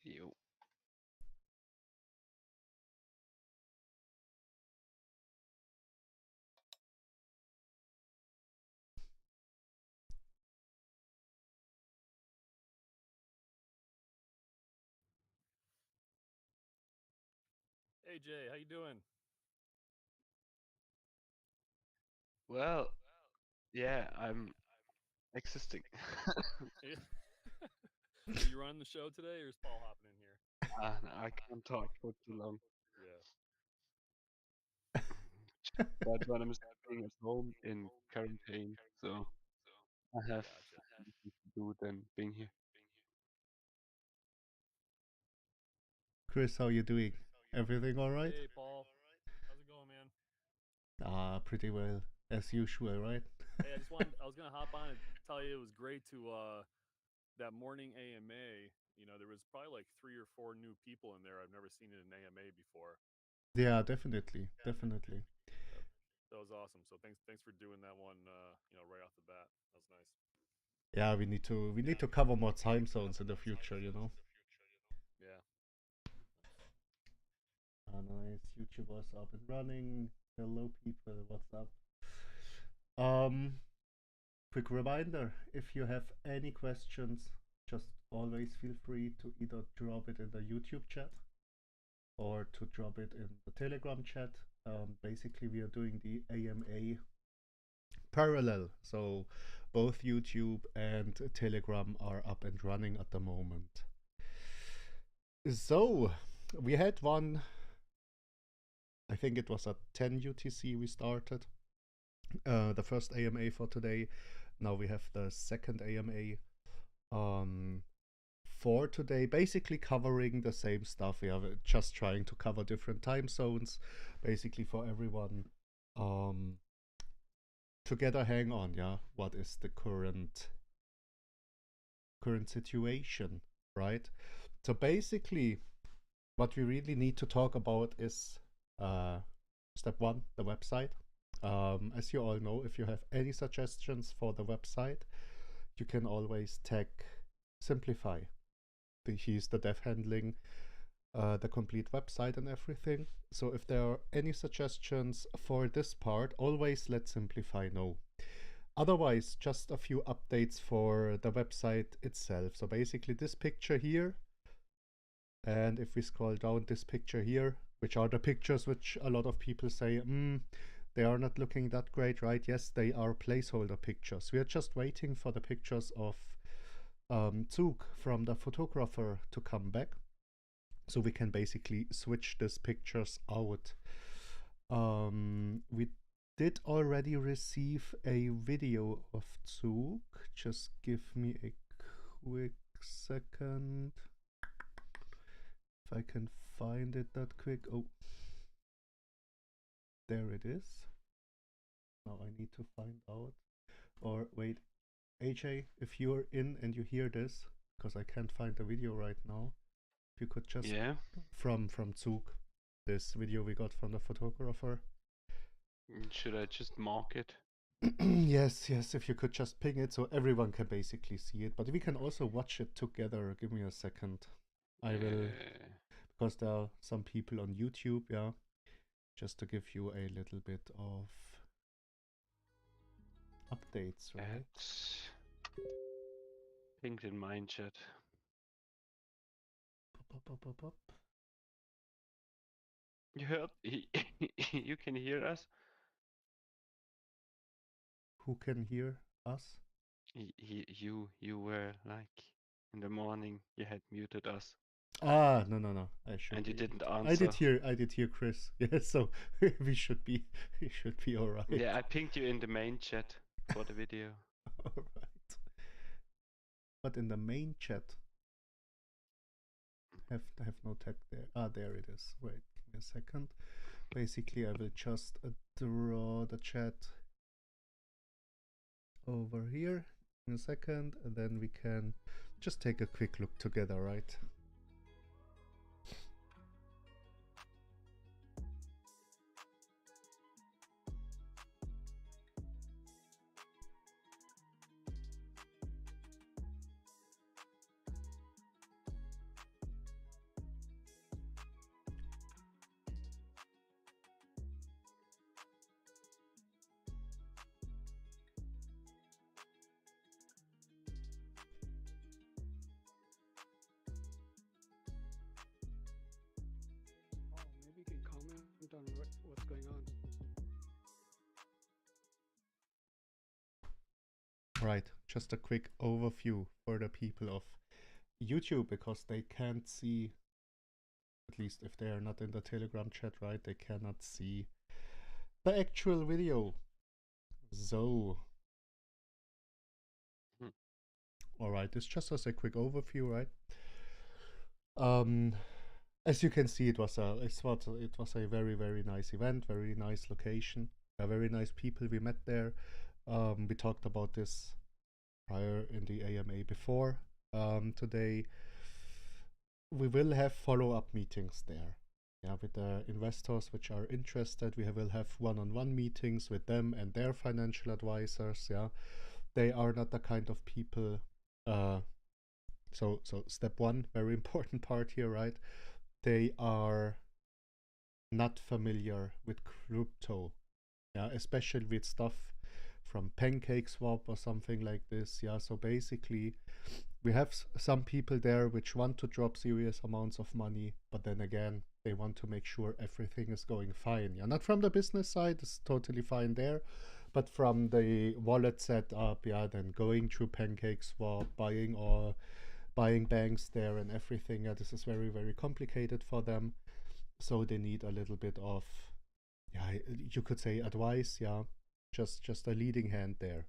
Jo. Hey Jay, how you doing? Well, yeah, I'm existing. Are you running the show today, or is Paul hopping in here? No, I can't talk for too long. Yeah. That one I'm staying at home in quarantine, so I have Gotcha. nothing to do than being here. Chris, how you doing? Everything all right? Hey Paul, how's it going, man? Ah, pretty well, as usual, right? Hey, I was gonna hop on and tell you it was great to that morning AMA. You know, there was probably like 3 or 4 new people in there. I've never seen in an AMA before. Yeah, definitely, definitely. That, that was awesome. So thanks for doing that one. Right off the bat, that was nice. Yeah, we need to cover more time zones in the future, you know. Yeah. Ah, nice. YouTube was up and running. Hello, people. What's up? Um, quick reminder: if you have any questions, just always feel free to either drop it in the YouTube chat or to drop it in the Telegram chat. Basically, we are doing the AMA parallel. So both YouTube and Telegram are up and running at the moment. So we had one, I think it was at 10 UTC we started. The first AMA for today. Now we have the second AMA for today, basically covering the same stuff. We are just trying to cover different time zones, basically for everyone. To get a hang on, yeah, what is the current situation, right? So basically, what we really need to talk about is step one, the website. As you all know, if you have any suggestions for the website, you can always tag Simplify. He's the dev handling the complete website and everything. So if there are any suggestions for this part, always let Simplify know. Otherwise, just a few updates for the website itself. So basically this picture here, and if we scroll down, this picture here, which are the pictures which a lot of people say, they are not looking that great, right? Yes, they are placeholder pictures. We are just waiting for the pictures of Zug from the photographer to come back. So we can basically switch these pictures out. We did already receive a video of Zug. Just give me a quick second. If I can find it that quick. Oh, there it is. Now I need to find out. Or wait, AJ, if you're in and you hear this, because I can't find the video right now, if you could just Yeah. from Zug, this video we got from the photographer. Should I just mark it? Yes, if you could just ping it so everyone can basically see it. But we can also watch it together. Give me a second. I will, because there are some people on YouTube, yeah. Just to give you a little bit of updates, right? Pinged in mine chat. Pop. You heard? You can hear us? Who can hear us? You were like in the morning. You had muted us. Ah, no. I should. And you be. didn't I did answer. hear Chris. Yeah, so we should be all right. Yeah, I pinged you in the main chat for the video. All right. But in the main chat, have no tag there. Ah, there it is. Wait, give me a second. Basically, I will just draw the chat over here in a second, and then we can just take a quick look together, right? comment on what's going on. Right, just a quick overview for the people of YouTube, because they can't see, at least if they are not in the Telegram chat, right, they cannot see the actual video. So, alright, it's just as a quick overview, right? As you can see, it was a very, very nice event, very nice location, very nice people we met there. We talked about this prior in the AMA before. Today we will have follow-up meetings there, yeah, with the investors which are interested. We will have one-on-one meetings with them and their financial advisors. Yeah, they are not the kind of people. So step one, very important part here, right? They are not familiar with crypto, yeah, especially with stuff from PancakeSwap or something like this. Yeah, so basically we have some people there which want to drop serious amounts of money, but then again they want to make sure everything is going fine. Yeah, not from the business side, it's totally fine there, but from the wallet setup, yeah, then going through PancakeSwap, buying banks there and everything. Yeah, this is very, very complicated for them, so they need a little bit of, yeah, you could say advice. Yeah, just a leading hand there,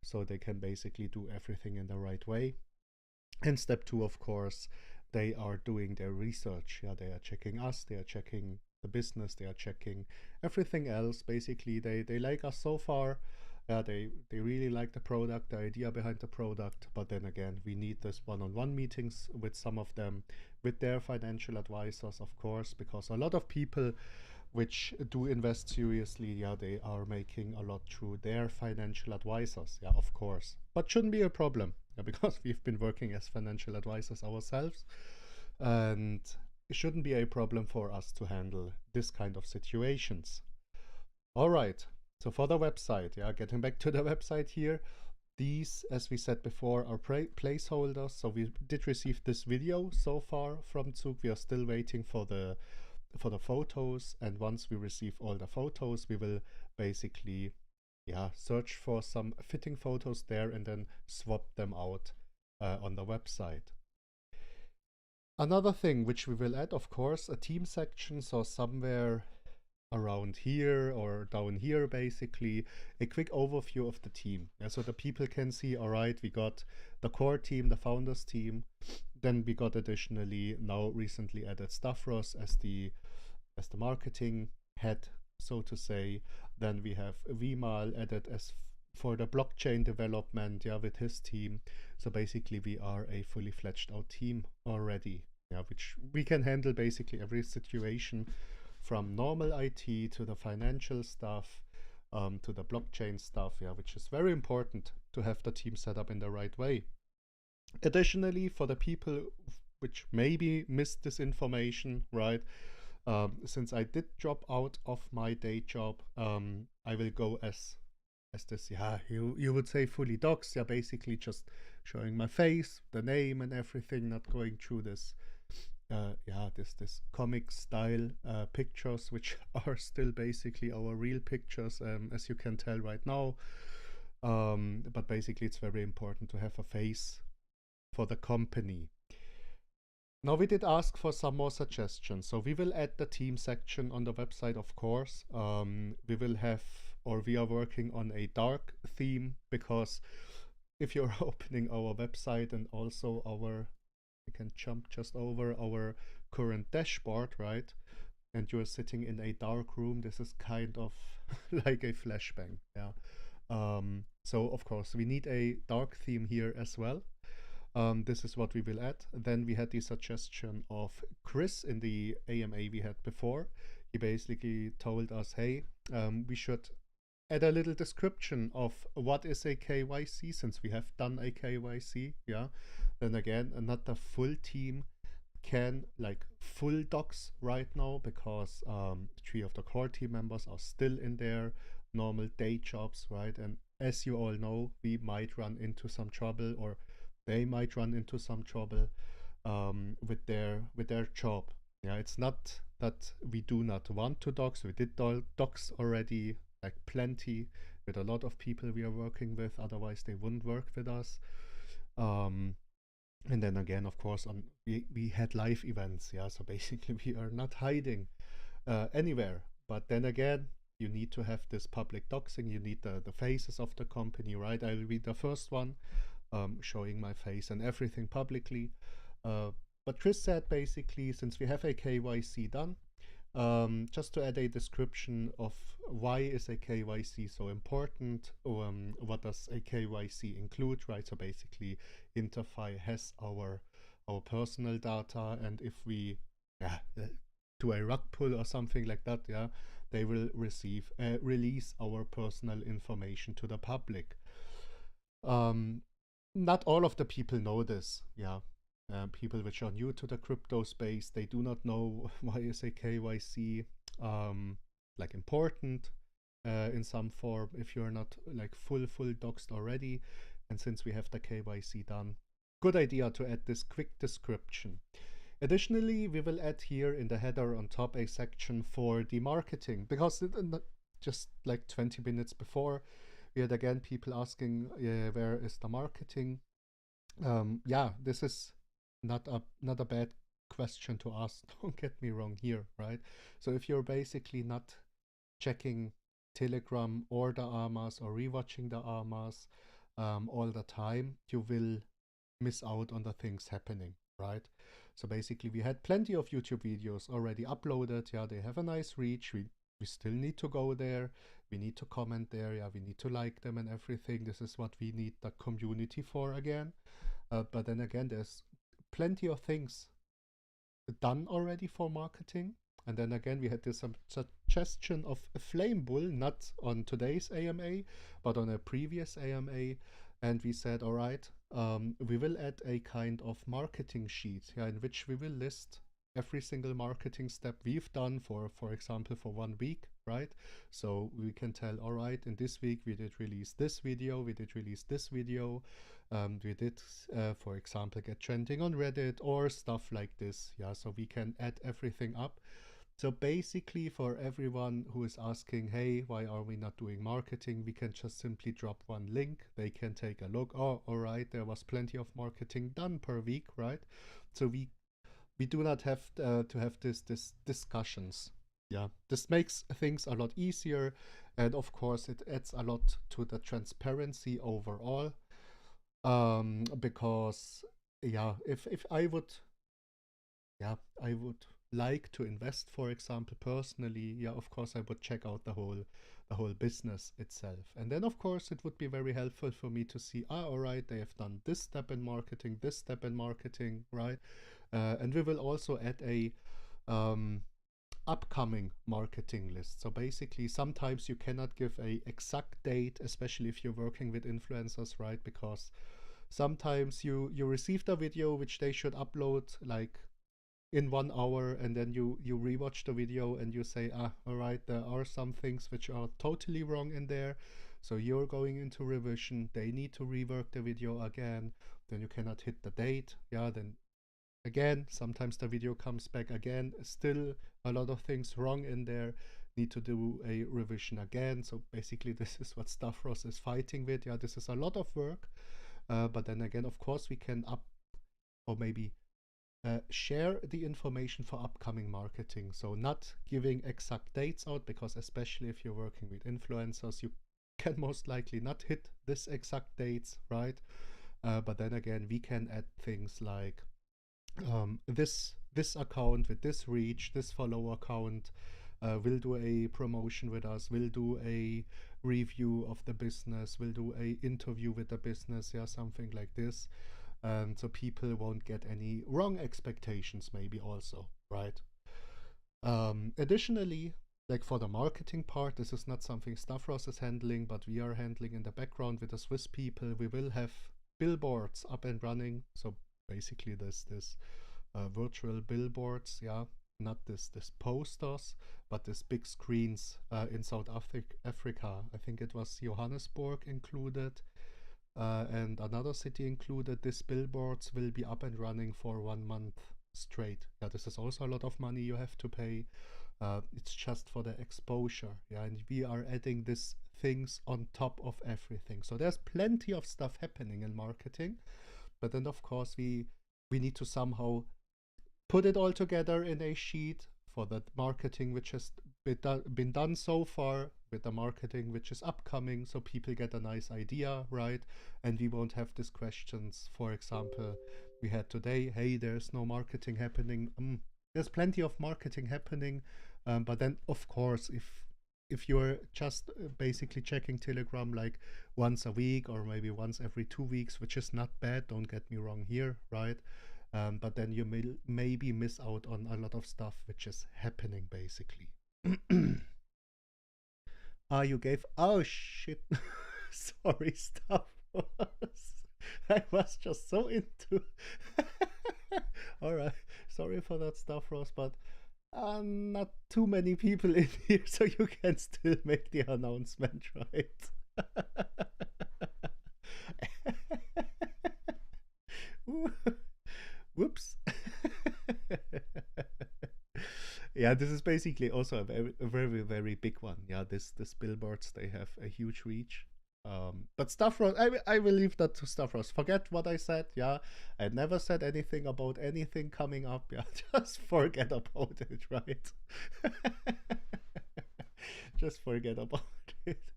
so they can basically do everything in the right way. And step two, of course, they are doing their research. Yeah, they are checking us, they are checking the business, they are checking everything else. Basically, they like us so far. They really like the product, the idea behind the product. But then again, we need this one-on-one meetings with some of them, with their financial advisors, of course, because a lot of people which do invest seriously, yeah, they are making a lot through their financial advisors, yeah, of course. But shouldn't be a problem, yeah, because we've been working as financial advisors ourselves, and it shouldn't be a problem for us to handle this kind of situations. All right, so for the website, yeah, getting back to the website here, these, as we said before, are placeholders. So we did receive this video so far from Zug. We are still waiting for the photos, and once we receive all the photos, we will basically, yeah, search for some fitting photos there and then swap them out on the website. Another thing which we will add, of course, a team section, so somewhere around here or down here, basically a quick overview of the team, yeah, so the people can see, all right, we got the core team, the founders team, then we got additionally now recently added Stavros as the marketing head, so to say. Then we have Vimal added as for the blockchain development, yeah, with his team. So basically we are a fully fledged out team already, yeah, which we can handle basically every situation, from normal IT to the financial stuff, to the blockchain stuff, yeah, which is very important to have the team set up in the right way. Additionally, for the people which maybe missed this information, right, since I did drop out of my day job, I will go as this, yeah, you would say fully doxed, yeah, basically just showing my face, the name and everything, not going through this yeah, this comic style pictures, which are still basically our real pictures, as you can tell right now. But basically it's very important to have a face for the company. Now we did ask for some more suggestions, so we will add the team section on the website, of course. We will have, or we are working on a dark theme, because if you're opening our website and also our, you can jump just over our current dashboard, right, and you're sitting in a dark room, this is kind of like a flashbang, yeah. So of course we need a dark theme here as well. This is what we will add. Then we had the suggestion of Chris in the AMA we had before. He basically told us, hey, we should add a little description of what is a KYC, since we have done a KYC, yeah. Then again, not the full team can like full docs right now, because 3 of the core team members are still in their normal day jobs, right? And as you all know, we might run into some trouble, or they might run into some trouble with their job. Yeah, it's not that we do not want to dox. We did dox already, like plenty, with a lot of people we are working with. Otherwise, they wouldn't work with us. And then again, of course, we had live events. Yeah, so basically we are not hiding anywhere. But then again, you need to have this public doxing. You need the faces of the company, right? I will be the first one showing my face and everything publicly. But Chris said basically, since we have a KYC done, just to add a description of why is a KYC so important, what does a KYC include, right? So basically, Interfi has our personal data, and if we do a rug pull or something like that, yeah, they will release our personal information to the public. Not all of the people know this, yeah. People which are new to the crypto space, they do not know why is a KYC like important in some form if you're not like full doxed already. And since we have the KYC done, good idea to add this quick description. Additionally, we will add here in the header on top a section for the marketing, because just like 20 minutes before, we had again people asking where is the marketing. Yeah, this is not a bad question to ask. Don't get me wrong here, right? So if you're basically not checking Telegram or the AMAs or rewatching the AMAs all the time, you will miss out on the things happening, right? So basically we had plenty of YouTube videos already uploaded. Yeah, they have a nice reach. We still need to go there. We need to comment there. Yeah, we need to like them and everything. This is what we need the community for again. But then again, there's plenty of things done already for marketing. And then again, we had this suggestion of a flame bull, not on today's AMA, but on a previous AMA. And we said, all right, we will add a kind of marketing sheet, yeah, in which we will list every single marketing step we've done for example, for 1 week, right? So we can tell, all right, in this week we did release this video, we did release this video, we did, for example, get trending on Reddit or stuff like this. Yeah, so we can add everything up. So basically, for everyone who is asking, hey, why are we not doing marketing? We can just simply drop one link. They can take a look. Oh, all right, there was plenty of marketing done per week, right? So we do not have to have this discussions. Yeah, this makes things a lot easier, and of course it adds a lot to the transparency overall. Because yeah, if I would like to invest, for example, personally, yeah, of course I would check out the whole business itself. And then of course it would be very helpful for me to see, all right, they have done this step in marketing, this step in marketing, right? And we will also add a upcoming marketing list. So basically, sometimes you cannot give a exact date, especially if you're working with influencers, right? Because sometimes you receive the video which they should upload like in 1 hour, and then you rewatch the video and you say, all right, there are some things which are totally wrong in there. So you're going into revision. They need to rework the video again. Then you cannot hit the date. Yeah, then again, sometimes the video comes back again. Still a lot of things wrong in there. Need to do a revision again. So basically, this is what Stavros is fighting with. Yeah, this is a lot of work. But then again, of course, we can share the information for upcoming marketing. So not giving exact dates out, because especially if you're working with influencers, you can most likely not hit this exact dates, right? But then again, we can add things like this account with this reach, this follower count will do a promotion with us, will do a review of the business, will do a interview with the business, yeah, something like this. So people won't get any wrong expectations maybe also, right? Additionally, like for the marketing part, this is not something Stavros is handling, but we are handling in the background with the Swiss people. We will have billboards up and running. So basically this virtual billboards, yeah, not this posters, but this big screens in South Africa. I think it was Johannesburg included. And another city included. These billboards will be up and running for 1 month. straight. Yeah, this is also a lot of money you have to pay. It's just for the exposure. Yeah, and we are adding these things on top of everything. So there's plenty of stuff happening in marketing, but then of course we need to somehow put it all together in a sheet for the marketing which has been done so far, with the marketing which is upcoming, so people get a nice idea, right? And we won't have these questions, for example, we had today, hey, there's no marketing happening. There's plenty of marketing happening, but then of course if you're just basically checking Telegram like once a week or maybe once every 2 weeks, which is not bad, don't get me wrong here, right? But then you may maybe miss out on a lot of stuff which is happening basically. You gave, oh shit, sorry, Stavros. I was just so into. Alright, sorry for that, Stavros, but not too many people in here, so you can still make the announcement, right? Whoops. Yeah, this is basically also a very, very big one. Yeah, this billboards, they have a huge reach. But Stavros, I will leave that to Stavros. Forget what I said. Yeah, I never said anything about anything coming up. Yeah, just forget about it, right? Just forget about it.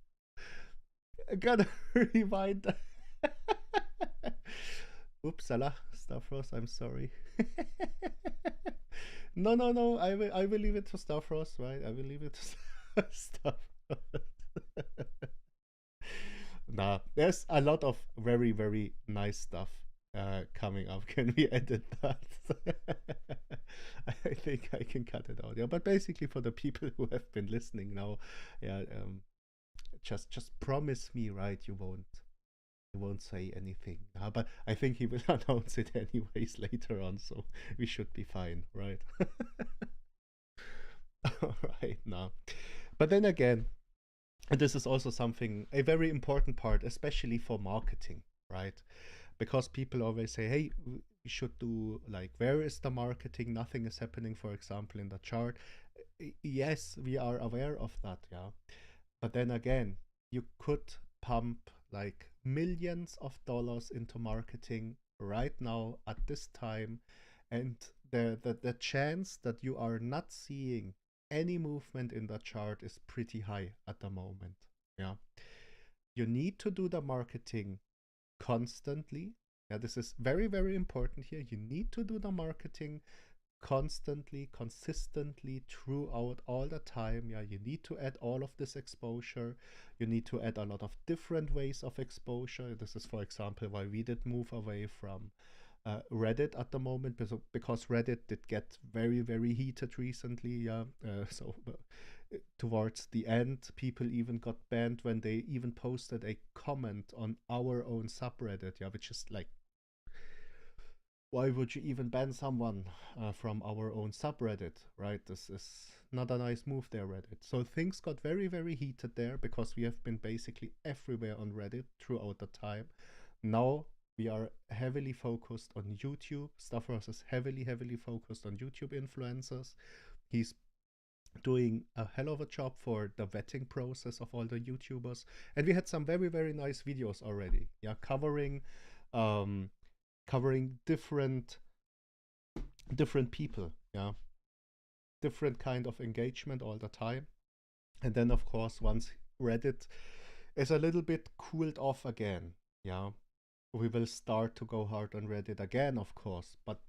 I gotta rewind. Oopsala, Stavros, I'm sorry. No, I will leave it to Stavros, right? I will leave it to Stavros. Nah, there's a lot of very, very nice stuff coming up. Can we edit that? I think I can cut it out. Yeah, but basically for the people who have been listening now, yeah, just promise me, right? You won't say anything. But I think he will announce it anyways later on, so we should be fine, right? All right, now. But then again, and this is also something, a very important part, especially for marketing, right? Because people always say, hey, we should do, like, where is the marketing? Nothing is happening, for example, in the chart. Yes, we are aware of that, yeah. But then again, you could pump like millions of dollars into marketing right now at this time, and the chance that you are not seeing any movement in the chart is pretty high at the moment. Yeah, you need to do the marketing constantly. Yeah, this is very, very important here. You need to do the marketing constantly, consistently, throughout all the time. Yeah, you need to add all of this exposure. You need to add a lot of different ways of exposure. This is, for example, why we did move away from Reddit at the moment, because Reddit did get very, very heated recently. Yeah, so towards the end, people even got banned when they even posted a comment on our own subreddit. Yeah, which is like, why would you even ban someone from our own subreddit, right? This is not a nice move there, Reddit. So things got very, very heated there because we have been basically everywhere on Reddit throughout the time. Now we are heavily focused on YouTube. Stavros is heavily, heavily focused on YouTube influencers. He's doing a hell of a job for the vetting process of all the YouTubers. And we had some very, very nice videos already. Yeah, covering different people, yeah, different kind of engagement all the time. And then of course, once Reddit is a little bit cooled off again, yeah, we will start to go hard on Reddit again, of course. But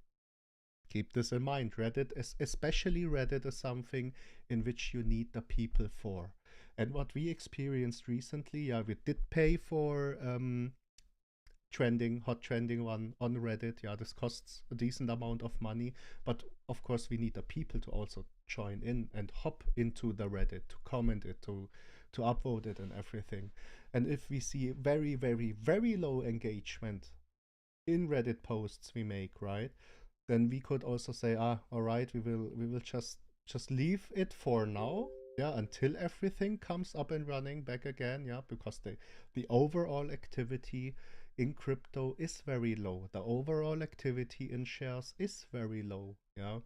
keep this in mind, Reddit is, especially Reddit, is something in which you need the people for. And what we experienced recently, yeah, we did pay for hot trending one on Reddit. Yeah, this costs a decent amount of money, but of course we need the people to also join in and hop into the Reddit, to comment it, to upvote it and everything. And if we see very, very, very low engagement in Reddit posts we make, right, then we could also say, all right, we will just leave it for now, yeah, until everything comes up and running back again, yeah, because the overall activity in crypto is very low. The overall activity in shares is very low. Yeah,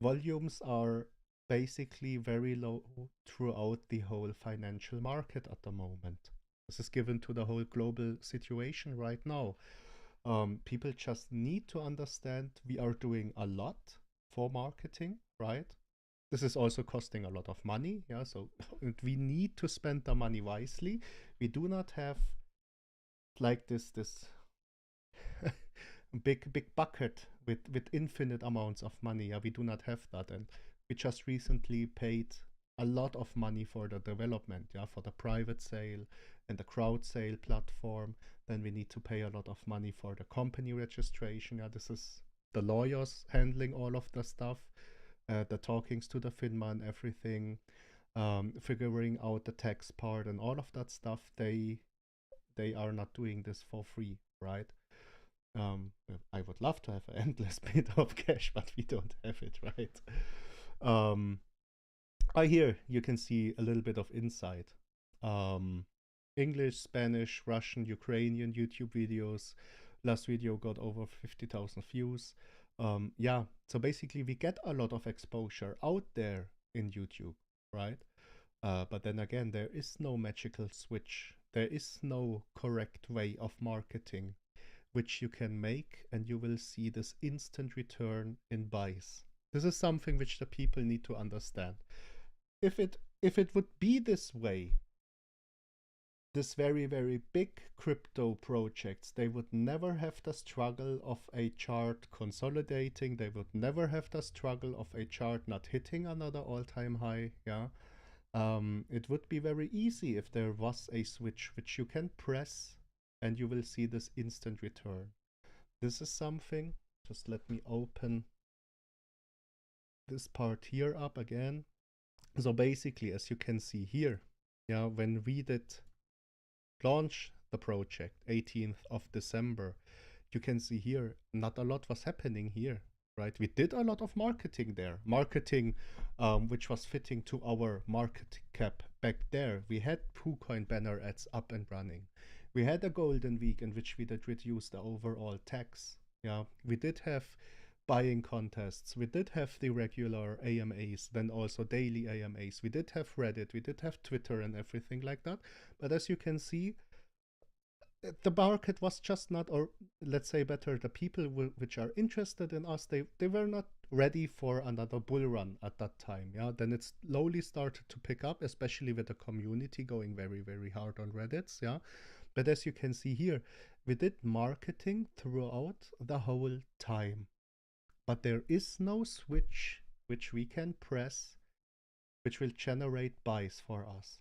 volumes are basically very low throughout the whole financial market at the moment. This is given to the whole global situation right now. People just need to understand we are doing a lot for marketing, right? This is also costing a lot of money, yeah. So we need to spend the money wisely. We do not have like this big bucket with infinite amounts of money. Yeah, we do not have that, and we just recently paid a lot of money for the development, yeah, for the private sale and the crowd sale platform. Then we need to pay a lot of money for the company registration. Yeah, this is the lawyers handling all of the stuff, the talkings to the FINMA and everything, figuring out the tax part and all of that stuff. They are not doing this for free, right? I would love to have an endless bit of cash, but we don't have it, right? Here you can see a little bit of insight. English, Spanish, Russian, Ukrainian YouTube videos. Last video got over 50,000 views. Yeah, so basically we get a lot of exposure out there in YouTube, right? But then again, there is no magical switch. There is no correct way of marketing which you can make, and you will see this instant return in buys. This is something which the people need to understand. If it would be this way, this very, very big crypto projects, they would never have the struggle of a chart consolidating. They would never have the struggle of a chart not hitting another all-time high. Yeah, it would be very easy if there was a switch which you can press and you will see this instant return. This is something, just let me open this part here up again. So basically, as you can see here, yeah, when we did launch the project 18th of December, you can see here not a lot was happening here, right? We did a lot of marketing there, which was fitting to our market cap back there. We had Poocoin banner ads up and running. We had a golden week in which we did reduce the overall tax. Yeah, we did have buying contests. We did have the regular AMAs, then also daily AMAs. We did have Reddit, we did have Twitter and everything like that. But as you can see, the market was just not, or let's say better, the people which are interested in us, they were not ready for another bull run at that time. Yeah, then it slowly started to pick up, especially with the community going very, very hard on Reddits. Yeah, but as you can see here, we did marketing throughout the whole time. But there is no switch which we can press which will generate buys for us.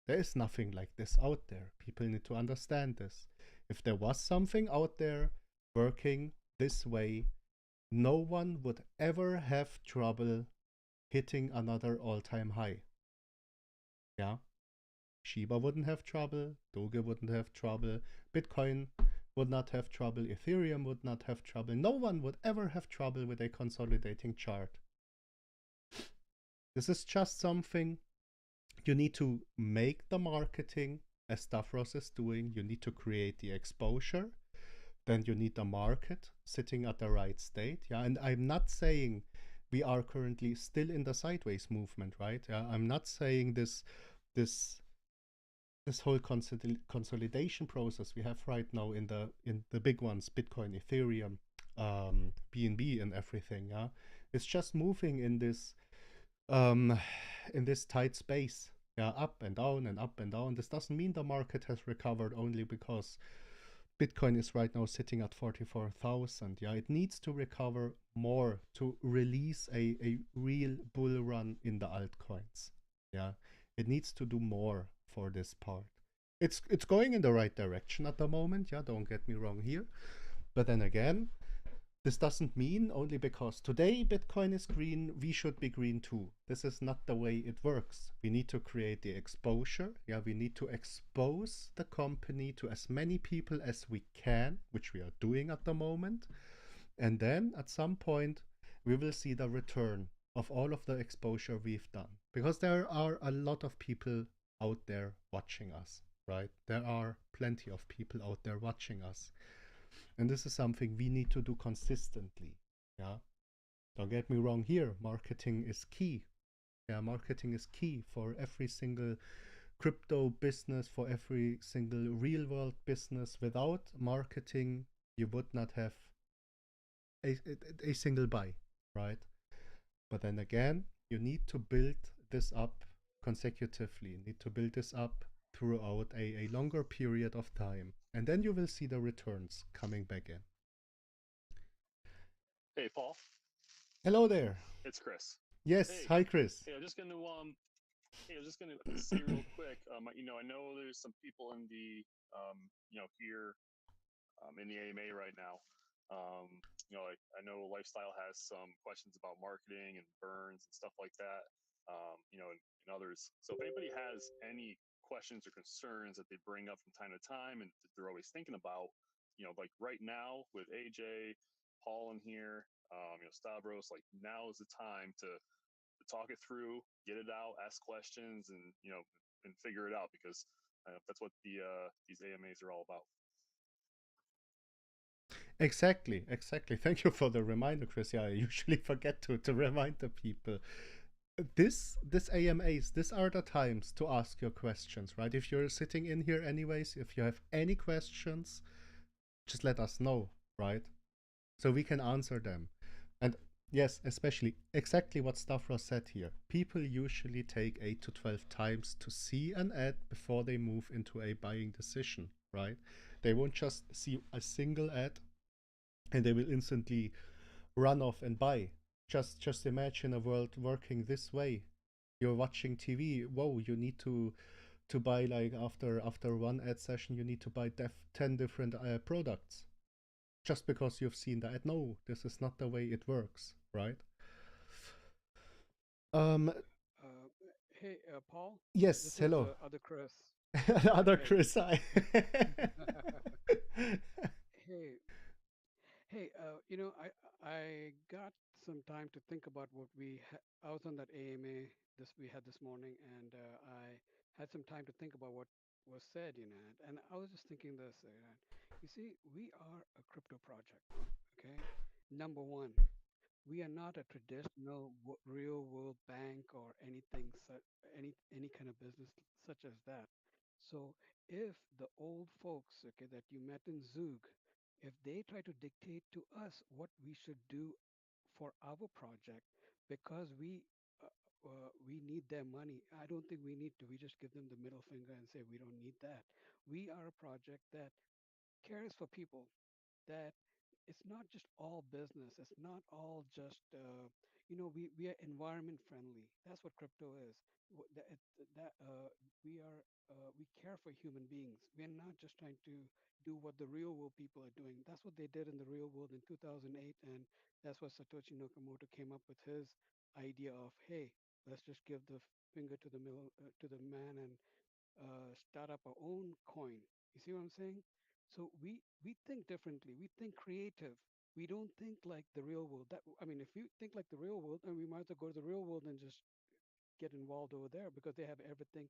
There is nothing like this out there. People need to understand this. If there was something out there working this way, no one would ever have trouble hitting another all-time high. Yeah? Shiba wouldn't have trouble, Doge wouldn't have trouble, Bitcoin would not have trouble, Ethereum would not have trouble. No one would ever have trouble with a consolidating chart. This is just something you need to make the marketing, as Stavros is doing. You need to create the exposure. Then you need the market sitting at the right state. Yeah, and I'm not saying we are currently still in the sideways movement, right? Yeah, I'm not saying this whole consolidation process we have right now in the big ones, Bitcoin, Ethereum, BNB and everything. Yeah, it's just moving in this tight space. Yeah, up and down and up and down. This doesn't mean the market has recovered only because Bitcoin is right now sitting at 44,000. Yeah, it needs to recover more to release a real bull run in the altcoins. Yeah, it needs to do more for this part. It's going in the right direction at the moment. Yeah, don't get me wrong here. But then again, this doesn't mean only because today Bitcoin is green, we should be green too. This is not the way it works. We need to create the exposure. Yeah, we need to expose the company to as many people as we can, which we are doing at the moment. And then at some point, we will see the return of all of the exposure we've done. Because there are a lot of people out there watching us. right? There are plenty of people out there watching us. And this is something we need to do consistently. Yeah. Don't get me wrong here. Marketing is key. Yeah, marketing is key for every single crypto business, for every single real world business. Without marketing, you would not have a single buy, right? But then again, you need to build this up consecutively. You need to build this up throughout a longer period of time. And then you will see the returns coming back in. Hey, Paul. Hello there. It's Chris. Yes, Hey. hi Chris. Hey, I'm just gonna say real quick. I know there's some people in the here in the AMA right now. I know Lifestyle has some questions about marketing and burns and stuff like that. And others. So if anybody has any questions or concerns that they bring up from time to time and that they're always thinking about, like right now with AJ, Paul in here, Stavros, like now is the time to talk it through, get it out, ask questions, and and figure it out because that's what these AMAs are all about. Exactly. Thank you for the reminder, Chris. Yeah, I usually forget to remind the people. This AMAs, these are the times to ask your questions, right? If you're sitting in here anyways, if you have any questions, just let us know, right? So we can answer them. And yes, especially exactly what Stavros said here. People usually take 8 to 12 times to see an ad before they move into a buying decision, right? They won't just see a single ad and they will instantly run off and buy. Just imagine a world working this way. You're watching TV. Whoa, you need to buy, like, after one ad session, you need to buy 10 different products just because you've seen the ad. No, this is not the way it works, right? Uh, hey, Paul. Yes, This is hello. other Chris. Other Hey. Chris, I. Hey, hey. I got some time to think about what I was on that AMA we had this morning, and I had some time to think about what was said. And I was just thinking this. You see, we are a crypto project. Okay, number one. We are not a traditional real world bank or anything any kind of business such as that. So if the old folks, okay, that you met in Zug, if they try to dictate to us what we should do for our project, because we need their money, I don't think we need to. We just give them the middle finger and say we don't need that. We are a project that cares for people, that it's not just all business. It's not all just we are environment friendly. That's what crypto is. We are we care for human beings. We are not just trying to do what the real world people are doing. That's what they did in the real world in 2008, and that's what Satoshi Nakamoto came up with his idea of, hey, let's just give the finger to the middle to the man and start up our own coin. You see what I'm saying? So we think differently. We think creative. We don't think like the real world. If you think like the real world, then we might as well go to the real world and just get involved over there because they have everything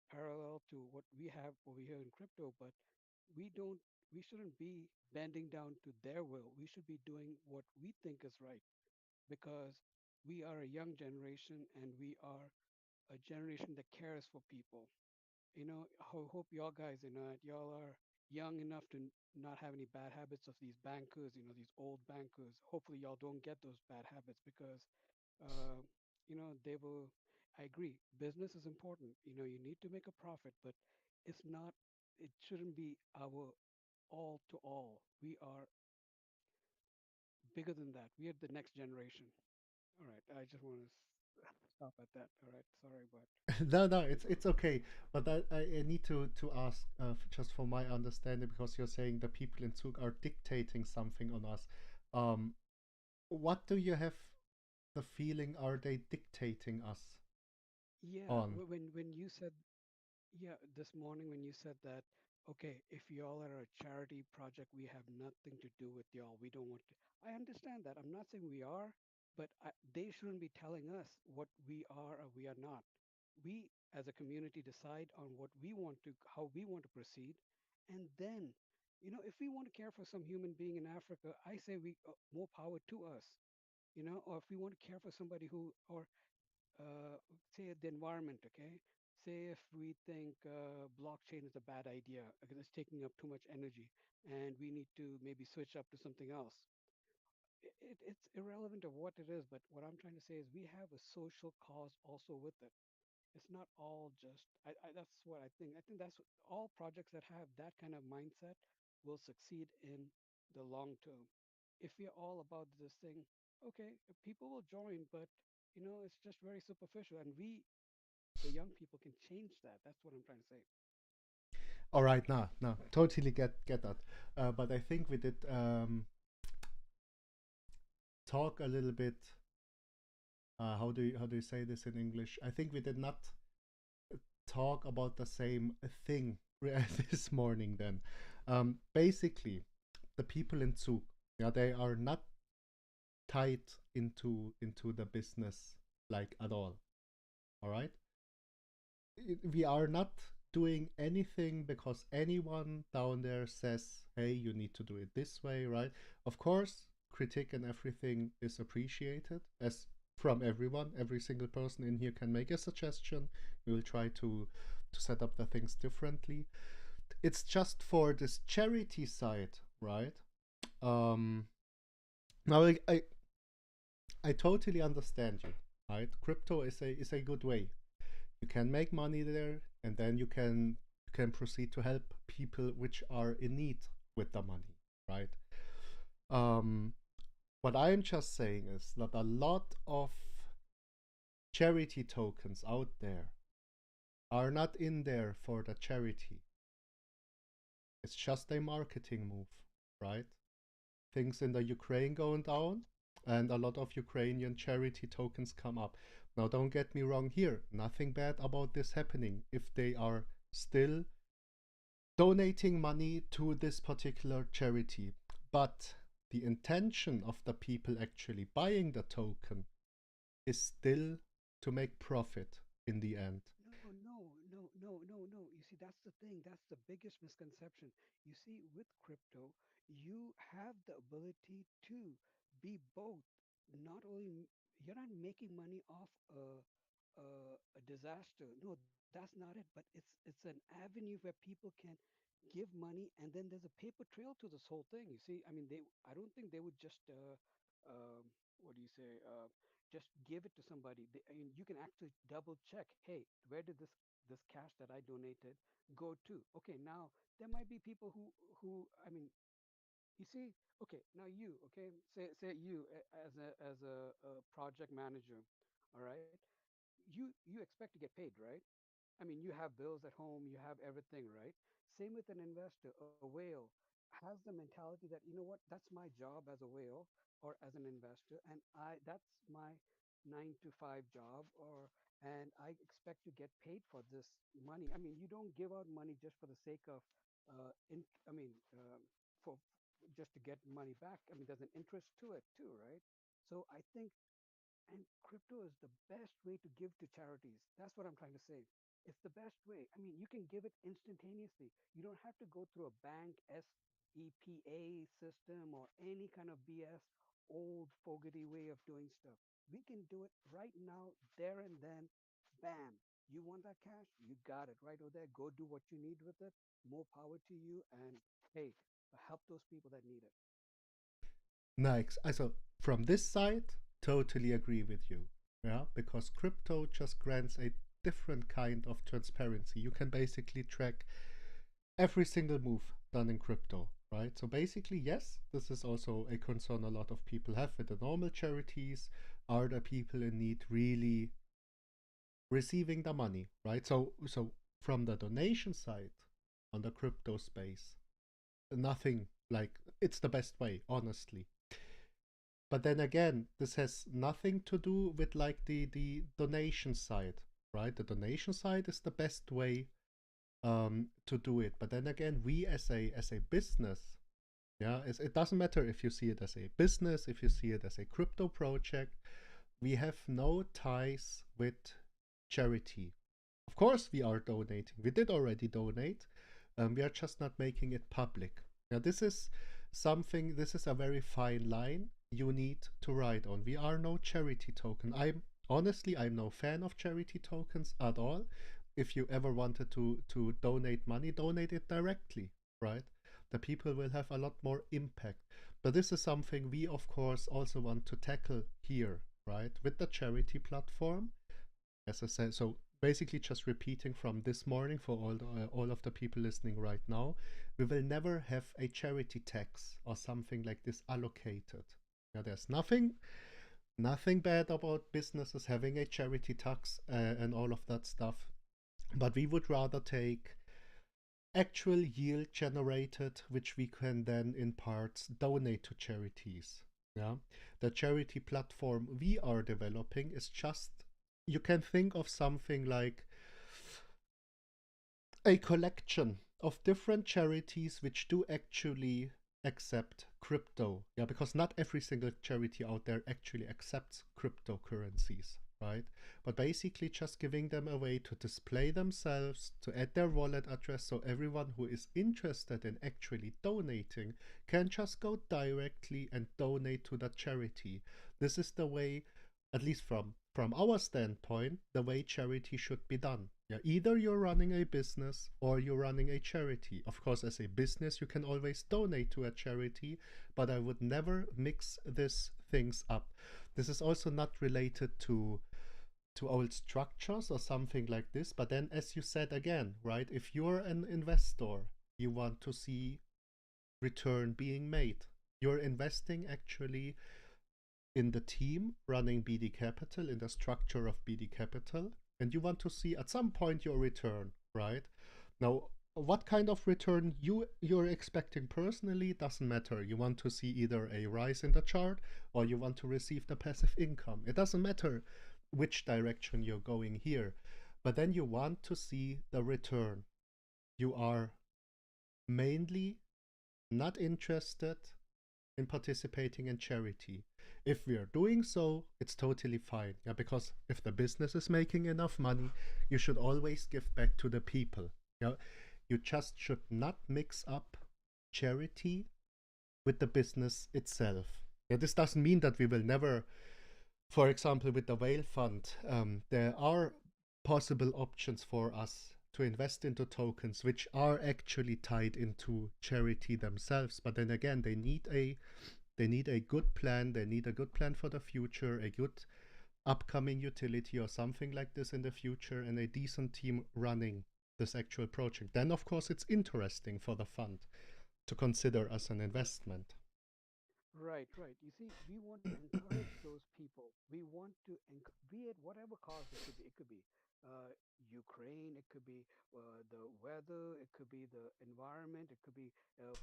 parallel to what we have over here in crypto. But we don't. We shouldn't be bending down to their will. We should be doing what we think is right because we are a young generation and we are a generation that cares for people. I hope y'all guys, y'all are young enough to not have any bad habits of these bankers, these old bankers. Hopefully, y'all don't get those bad habits because, uh, they will. I agree. Business is important. You need to make a profit, but it's not. It shouldn't be our all to all. We are bigger than that. We are the next generation. All right. I just want to stop at that. All right. Sorry, but No, it's okay. But I need to ask, just for my understanding, because you're saying the people in Zug are dictating something on us. What do you have the feeling are they dictating us yeah, on? when you said yeah, this morning when you said that, okay, if y'all are a charity project, we have nothing to do with y'all. We don't want to. I understand that. I'm not saying we are, but they shouldn't be telling us what we are or we are not. we as a community decide on what we want to, how we want to proceed, and then, if we want to care for some human being in Africa, I say we more power to us. Or if we want to care for somebody who, or say the environment, okay? Say if we think blockchain is a bad idea because it's taking up too much energy and we need to maybe switch up to something else. It's irrelevant of what it is, but what I'm trying to say is we have a social cause also with it. It's not all just, that's what I think. I think that's all projects that have that kind of mindset will succeed in the long term. If we're all about this thing, okay, people will join, but it's just very superficial, and we, the young people, can change that. That's what I'm trying to say. All right, no, totally get that. But I think we did talk a little bit. How do you say this in English? I think we did not talk about the same thing this morning. Then, basically, the people in Zug, yeah, they are not tied into the business like at all. All right, we are not doing anything because anyone down there says, hey, you need to do it this way, right? Of course, critique and everything is appreciated, as from everyone. Every single person in here can make a suggestion. We will try to set up the things differently. It's just for this charity side, right? Now I totally understand you, right? Crypto is a good way. You can make money there, and then you can proceed to help people which are in need with the money, right? What I'm just saying is that a lot of charity tokens out there are not in there for the charity. It's just a marketing move, right? Things in the Ukraine going down, and a lot of Ukrainian charity tokens come up. Now, don't get me wrong here. Nothing bad about this happening if they are still donating money to this particular charity. But the intention of the people actually buying the token is still to make profit in the end. No. You see, that's the thing. That's the biggest misconception. You see, with crypto, you have the ability to be both. Not only you're not making money off a disaster. No, that's not it. But it's an avenue where people can give money, and then there's a paper trail to this whole thing. You see, I mean, I don't think they would just what do you say? Just give it to somebody. I mean, you can actually double check. Hey, where did this cash that I donated go to? Okay, now there might be people who I mean, you see, okay, now you, okay, say you as a project manager, all right, you expect to get paid, right? I mean, you have bills at home, you have everything, right? Same with an investor. A whale has the mentality that, you know what, that's my job as a whale or as an investor, and that's my 9 to 5 job, and I expect to get paid for this money. I mean, you don't give out money just for the sake of, I mean, for just to get money back. I mean, there's an interest to it too, right? So I think, and crypto is the best way to give to charities. That's what I'm trying to say. It's the best way. I mean, you can give it instantaneously. You don't have to go through a bank SEPA system or any kind of BS old fogarty way of doing stuff. We can do it right now, there and then. Bam. You want that cash? You got it right over there. Go do what you need with it. More power to you. And hey, help those people that need it. Nice. Also, from this side, totally agree with you. Yeah, because crypto just grants a different kind of transparency. You can basically track every single move done in crypto, right? So basically, yes, this is also a concern a lot of people have with the normal charities. Are the people in need really receiving the money, right? So from the donation side on the crypto space, nothing like it's the best way, honestly. But then again, this has nothing to do with like the donation side, right? The donation side is the best way to do it. But then again, we as a business, yeah, it doesn't matter if you see it as a business, if you see it as a crypto project, we have no ties with charity. Of course, we are donating. We did already donate. We are just not making it public. Now, this is something, this is a very fine line you need to ride on. We are no charity token. I'm no fan of charity tokens at all. If you ever wanted to donate money, donate it directly, right? The people will have a lot more impact. But this is something we, of course, also want to tackle here, right? With the charity platform, as I said. So basically, just repeating from this morning for all of the people listening right now, we will never have a charity tax or something like this allocated. Now, there's nothing bad about businesses having a charity tax and all of that stuff, but we would rather take actual yield generated, which we can then in parts donate to charities. Yeah, the charity platform we are developing is just, you can think of something like a collection of different charities which do actually accept crypto. Yeah, because not every single charity out there actually accepts cryptocurrencies, right? But basically just giving them a way to display themselves, to add their wallet address, so everyone who is interested in actually donating can just go directly and donate to that charity. This is the way, at least from our standpoint, the way charity should be done. Yeah, either you're running a business or you're running a charity. Of course, as a business, you can always donate to a charity, but I would never mix these things up. This is also not related to old structures or something like this. But then, as you said again, right, if you're an investor, you want to see return being made. You're investing actually in the team running BD Capital, in the structure of BD Capital, and you want to see at some point your return, right? Now, what kind of return you're expecting personally doesn't matter. You want to see either a rise in the chart or you want to receive the passive income. It doesn't matter which direction you're going here, but then you want to see the return. You are mainly not interested in participating in charity. If we are doing so, it's totally fine. Yeah, because if the business is making enough money, you should always give back to the people. Yeah, you just should not mix up charity with the business itself. Yeah, this doesn't mean that we will never, for example, with the whale fund, there are possible options for us to invest into tokens which are actually tied into charity themselves. But then again, they need a good plan. They need a good plan for the future, a good upcoming utility or something like this in the future, and a decent team running this actual project. Then, of course, it's interesting for the fund to consider as an investment. Right, right. You see, we want to encourage those people. We want to, be it whatever cause it could be. It could be Ukraine, it could be the weather, it could be the environment, it could be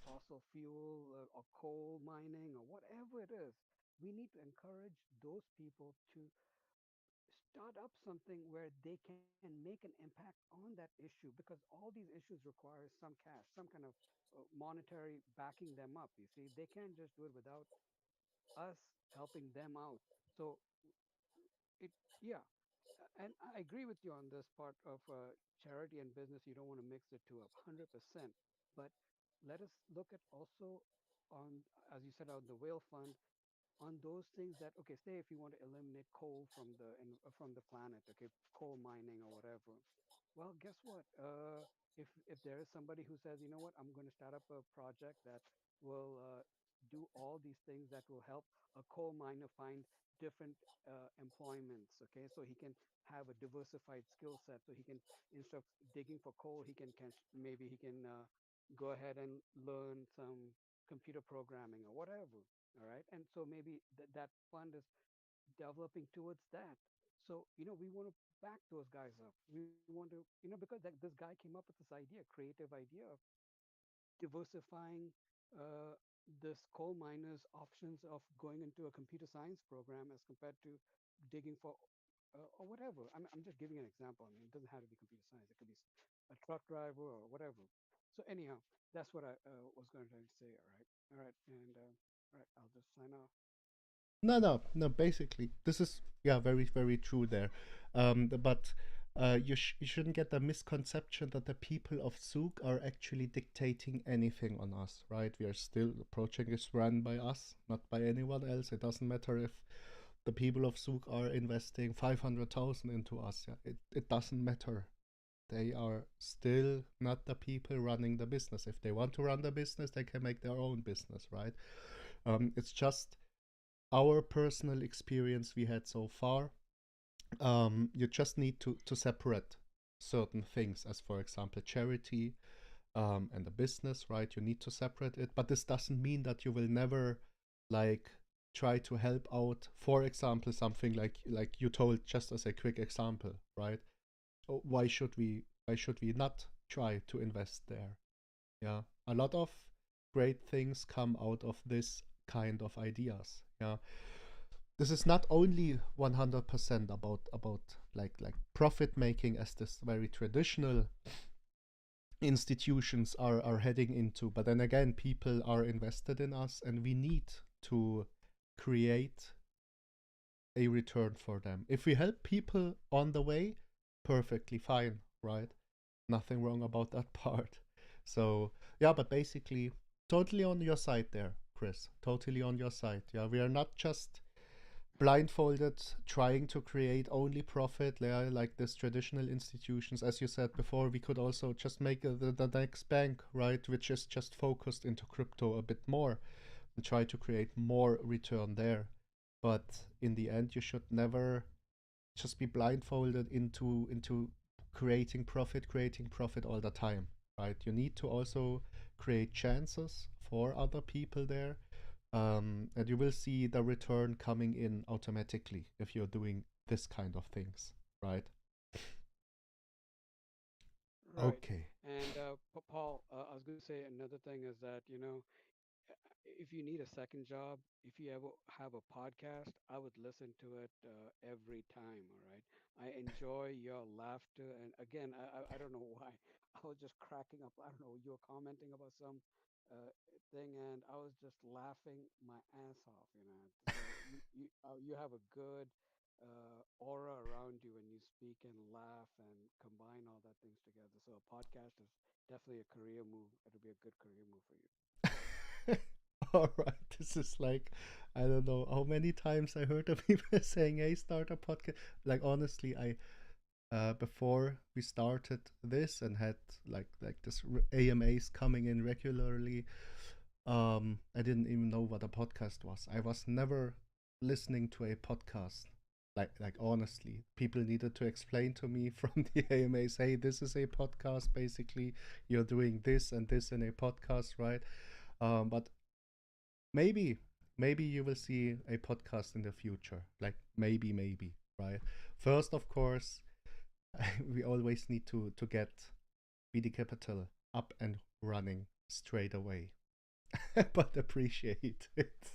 fossil fuel or coal mining or whatever it is. We need to encourage those people to start up something where they can make an impact on that issue, because all these issues require some cash, some kind of monetary backing them up. You see, they can't just do it without us helping them out. So it, yeah, and I agree with you on this part of charity and business. You don't want to mix the two up 100%. But let us look at also on, as you said, on the whale fund, on those things that, okay, say if you want to eliminate coal from the planet, okay, coal mining or whatever. Well, guess what? If there is somebody who says, you know what, I'm going to start up a project that will do all these things that will help a coal miner find different employments, okay, so he can have a diversified skill set, so he can, instead of digging for coal, maybe he can go ahead and learn some computer programming or whatever. All right, and so maybe that fund is developing towards that. So, we want to back those guys up. We want to, because this guy came up with this idea, creative idea of diversifying uh, this coal miners' options of going into a computer science program as compared to digging for or whatever. I'm just giving an example. I mean, it doesn't have to be computer science. It could be a truck driver or whatever. So anyhow, that's what I was going to say. All right, and all right, I'll just sign off. No. Basically, this is, yeah, very, very true there. But you shouldn't get the misconception that the people of Zug are actually dictating anything on us, right? We are still, the project is run by us, not by anyone else. It doesn't matter if the people of Zug are investing 500,000 into us. Yeah? It doesn't matter. They are still not the people running the business. If they want to run the business, they can make their own business, right? It's just our personal experience we had so far. You just need to separate certain things, as for example charity and the business, right? You need to separate it, but this doesn't mean that you will never like try to help out, for example, something like you told, just as a quick example, right? Why should we not try to invest there? Yeah, a lot of great things come out of this kind of ideas. Yeah, this is not only 100% about like profit making, as this very traditional institutions are heading into, but then again, people are invested in us, and we need to create a return for them. If we help people on the way, perfectly fine, right? Nothing wrong about that part. So yeah, but basically totally on your side there, Chris. Totally on your side. Yeah, we are not just blindfolded trying to create only profit like this traditional institutions. As you said before, we could also just make the next bank, right, which is just focused into crypto a bit more and try to create more return there. But in the end, you should never just be blindfolded into creating profit all the time, right? You need to also create chances for other people there, and you will see the return coming in automatically if you're doing this kind of things, right? Right. Okay. And Paul, I was going to say another thing is that, if you need a second job, if you ever have a podcast, I would listen to it every time. All right. I enjoy your laughter. And again, I don't know why. I was just cracking up. I don't know. You were commenting about some thing, and I was just laughing my ass off. So you have a good aura around you when you speak and laugh and combine all that things together. So a podcast is definitely a career move. It'll be a good career move for you. All right, this is like, I don't know how many times I heard of people saying, "Hey, start a podcast." Like honestly, I before we started this and had like this AMAs coming in regularly, I didn't even know what a podcast was. I was never listening to a podcast. Like honestly, people needed to explain to me from the AMAs, "Hey, this is a podcast. Basically, you're doing this and this in a podcast, right?" But maybe you will see a podcast in the future. Like maybe, right? First, of course, we always need to get BD Capital up and running straight away. But appreciate it.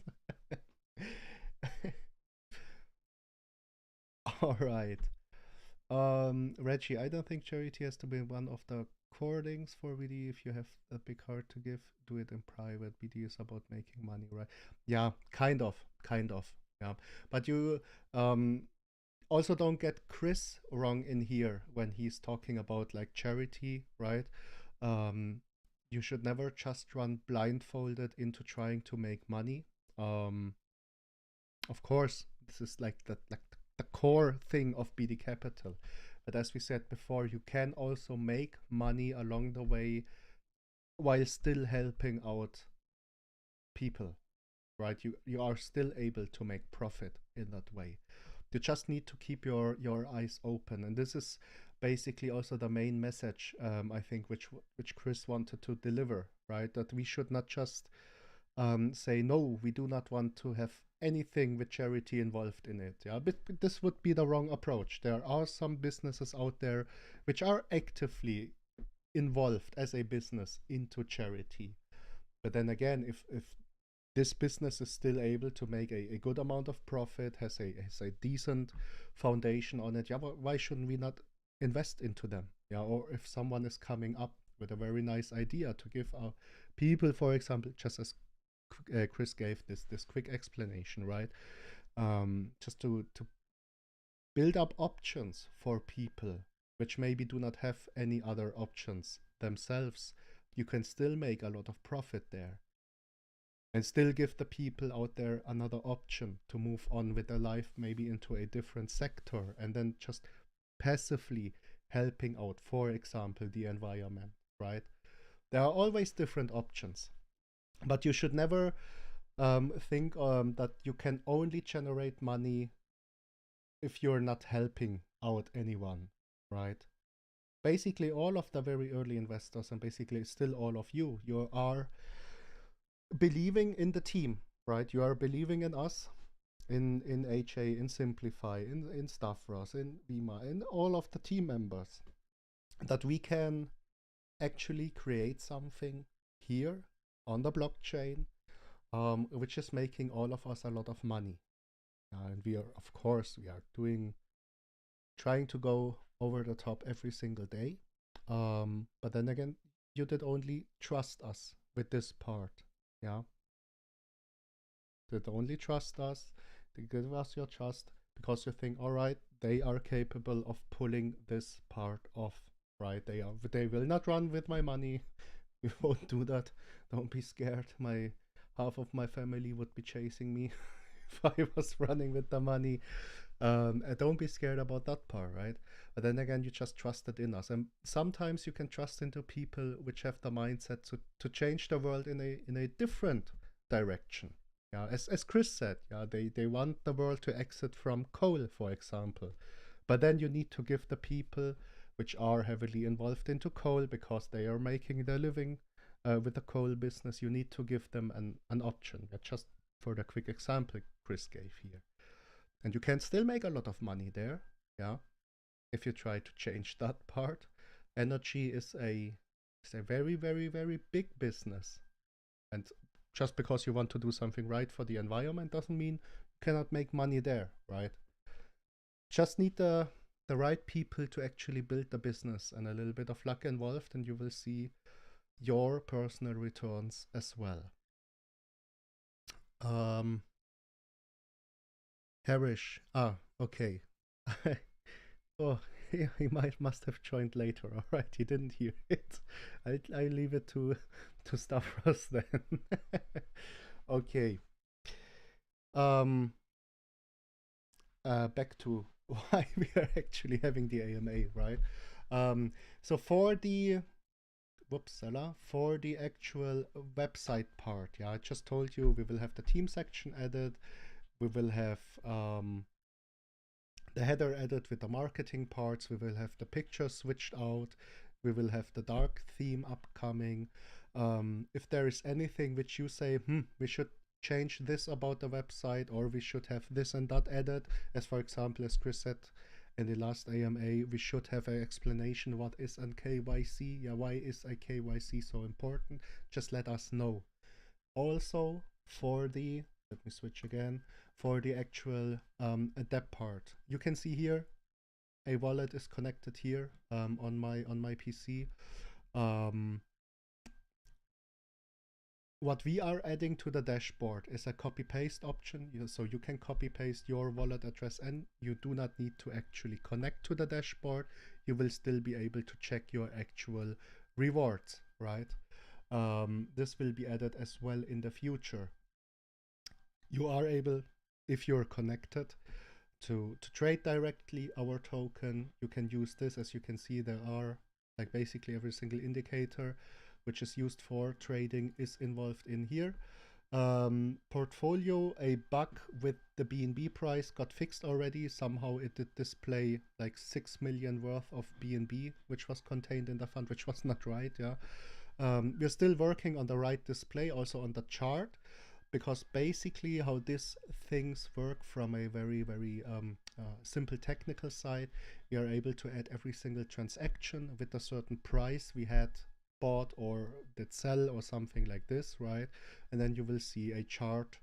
All right. Reggie, I don't think charity has to be one of the core things for BD. If you have a big heart to give, do it in private. BD is about making money, right? Yeah, kind of. Yeah, but you also don't get Chris wrong in here when he's talking about like charity, right? You should never just run blindfolded into trying to make money. Of course, this is like the core thing of BD Capital. But as we said before, you can also make money along the way while still helping out people, right? You are still able to make profit in that way. You just need to keep your eyes open, and this is basically also the main message, I think, which Chris wanted to deliver, right? That we should not just say no, we do not want to have anything with charity involved in it. Yeah, but this would be the wrong approach. There are some businesses out there which are actively involved as a business into charity. But then again, if this business is still able to make a good amount of profit, has a decent foundation on it, yeah, why shouldn't we not invest into them? Yeah, or if someone is coming up with a very nice idea to give our people, for example, just as Chris gave this quick explanation, right? Just to build up options for people which maybe do not have any other options themselves, you can still make a lot of profit there and still give the people out there another option to move on with their life, maybe into a different sector, and then just passively helping out, for example, the environment, right? There are always different options, but you should never think that you can only generate money if you're not helping out anyone, right? Basically, all of the very early investors, and basically still all of you, you are believing in the team, right? You are believing in us, in HA, in Simplify, in Stavros, in Vima, in all of the team members, that we can actually create something here on the blockchain, which is making all of us a lot of money. And we are, of course, we are trying to go over the top every single day. But then again, you did only trust us with this part. Yeah. Did only trust us. They give us your trust because you think, all right, they are capable of pulling this part off, right? They will not run with my money. We won't do that. Don't be scared. Half of my family would be chasing me if I was running with the money. Don't be scared about that part, right? But then again, you just trusted in us, and sometimes you can trust into people which have the mindset to change the world in a different direction. Yeah, as Chris said, yeah, they want the world to exit from coal, for example, but then you need to give the people which are heavily involved into coal because they are making their living with the coal business. You need to give them an option. Yeah, just for the quick example Chris gave here. And you can still make a lot of money there, yeah, if you try to change that part. Energy is a very, very, very big business. And just because you want to do something right for the environment doesn't mean you cannot make money there, right? Just need the right people to actually build the business, and a little bit of luck involved, and you will see your personal returns as well. Harish. Okay. Oh, he must have joined later. All right, he didn't hear it. I leave it to Stavros then. Okay. Back to why we are actually having the AMA, right? So for the actual website part, yeah, I just told you we will have the team section added. We will have the header added with the marketing parts. We will have the picture switched out. We will have the dark theme upcoming. If there is anything which you say, we should change this about the website, or we should have this and that added, as for example, as Chris said in the last AMA, we should have an explanation what is a KYC. Yeah, why is a KYC so important? Just let us know. Also, for the, let me switch again, for the actual adept part, you can see here a wallet is connected here on my PC. What we are adding to the dashboard is a copy paste option, so you can copy paste your wallet address, and you do not need to actually connect to the dashboard. You will still be able to check your actual rewards, right? This will be added as well in the future. You are able, if you're connected, to trade directly our token. You can use this. As you can see, there are like basically every single indicator which is used for trading is involved in here. Portfolio, a bug with the BNB price got fixed already. Somehow it did display like 6 million worth of BNB, which was contained in the fund, which was not right. Yeah, we're still working on the right display, also on the chart, because basically how these things work from a very, very simple technical side, we are able to add every single transaction with a certain price we had bought or did sell or something like this, right? And then you will see a chart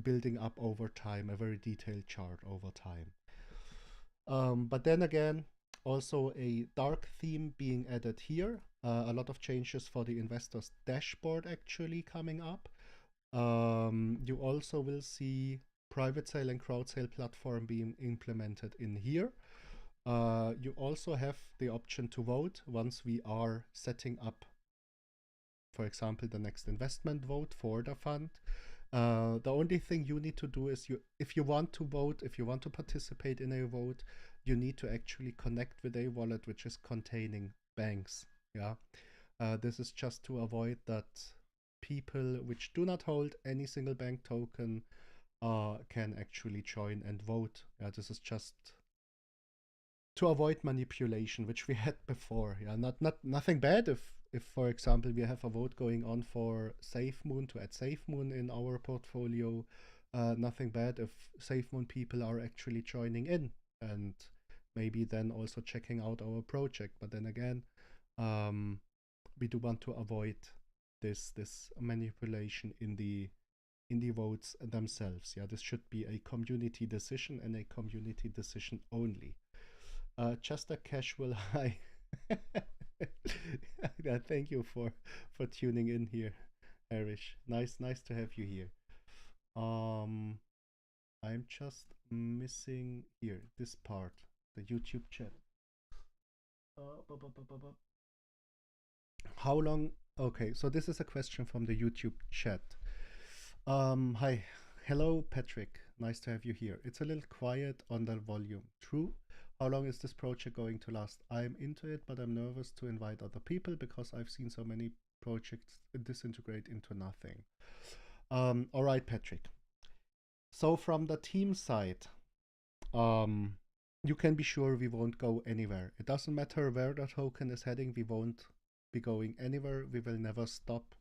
building up over time, a very detailed chart over time. But then again, also a dark theme being added here. A lot of changes for the investors dashboard actually coming up. You also will see private sale and crowd sale platform being implemented in here. You also have the option to vote once we are setting up, for example, the next investment vote for the fund. The only thing you need to do is if you want to vote, if you want to participate in a vote, you need to actually connect with a wallet which is containing banks. Yeah, this is just to avoid that people which do not hold any single bank token can actually join and vote. Yeah, this is just to avoid manipulation, which we had before. Yeah, nothing bad if for example we have a vote going on for SafeMoon to add SafeMoon in our portfolio. Nothing bad if SafeMoon people are actually joining in and maybe then also checking out our project. But then again, we do want to avoid this manipulation in the votes themselves. Yeah, this should be a community decision and a community decision only. Just a casual hi. Yeah, thank you for tuning in here, Erish. Nice to have you here. I'm just missing here this part, the YouTube chat. How long? Okay, so this is a question from the YouTube chat. Hi, hello Patrick. Nice to have you here. It's a little quiet on the volume. True. How long is this project going to last? I'm into it, but I'm nervous to invite other people because I've seen so many projects disintegrate into nothing. All right, Patrick. So from the team side, you can be sure we won't go anywhere. It doesn't matter where the token is heading, we won't be going anywhere. We will never stop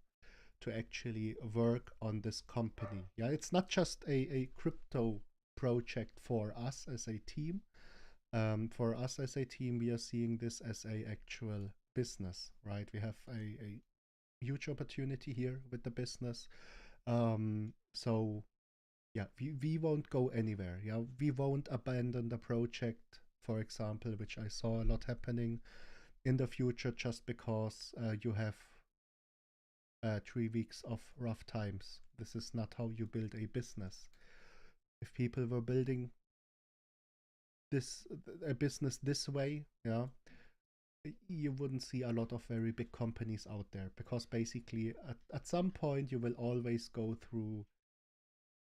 to actually work on this company. Yeah, it's not just a crypto project for us as a team. For us as a team, we are seeing this as a actual business, right? We have a huge opportunity here with the business. So yeah, we won't go anywhere. Yeah, we won't abandon the project, for example, which I saw a lot happening in the future just because you have 3 weeks of rough times. This is not how you build a business. If people were building a business this way, yeah, you wouldn't see a lot of very big companies out there, because basically at some point you will always go through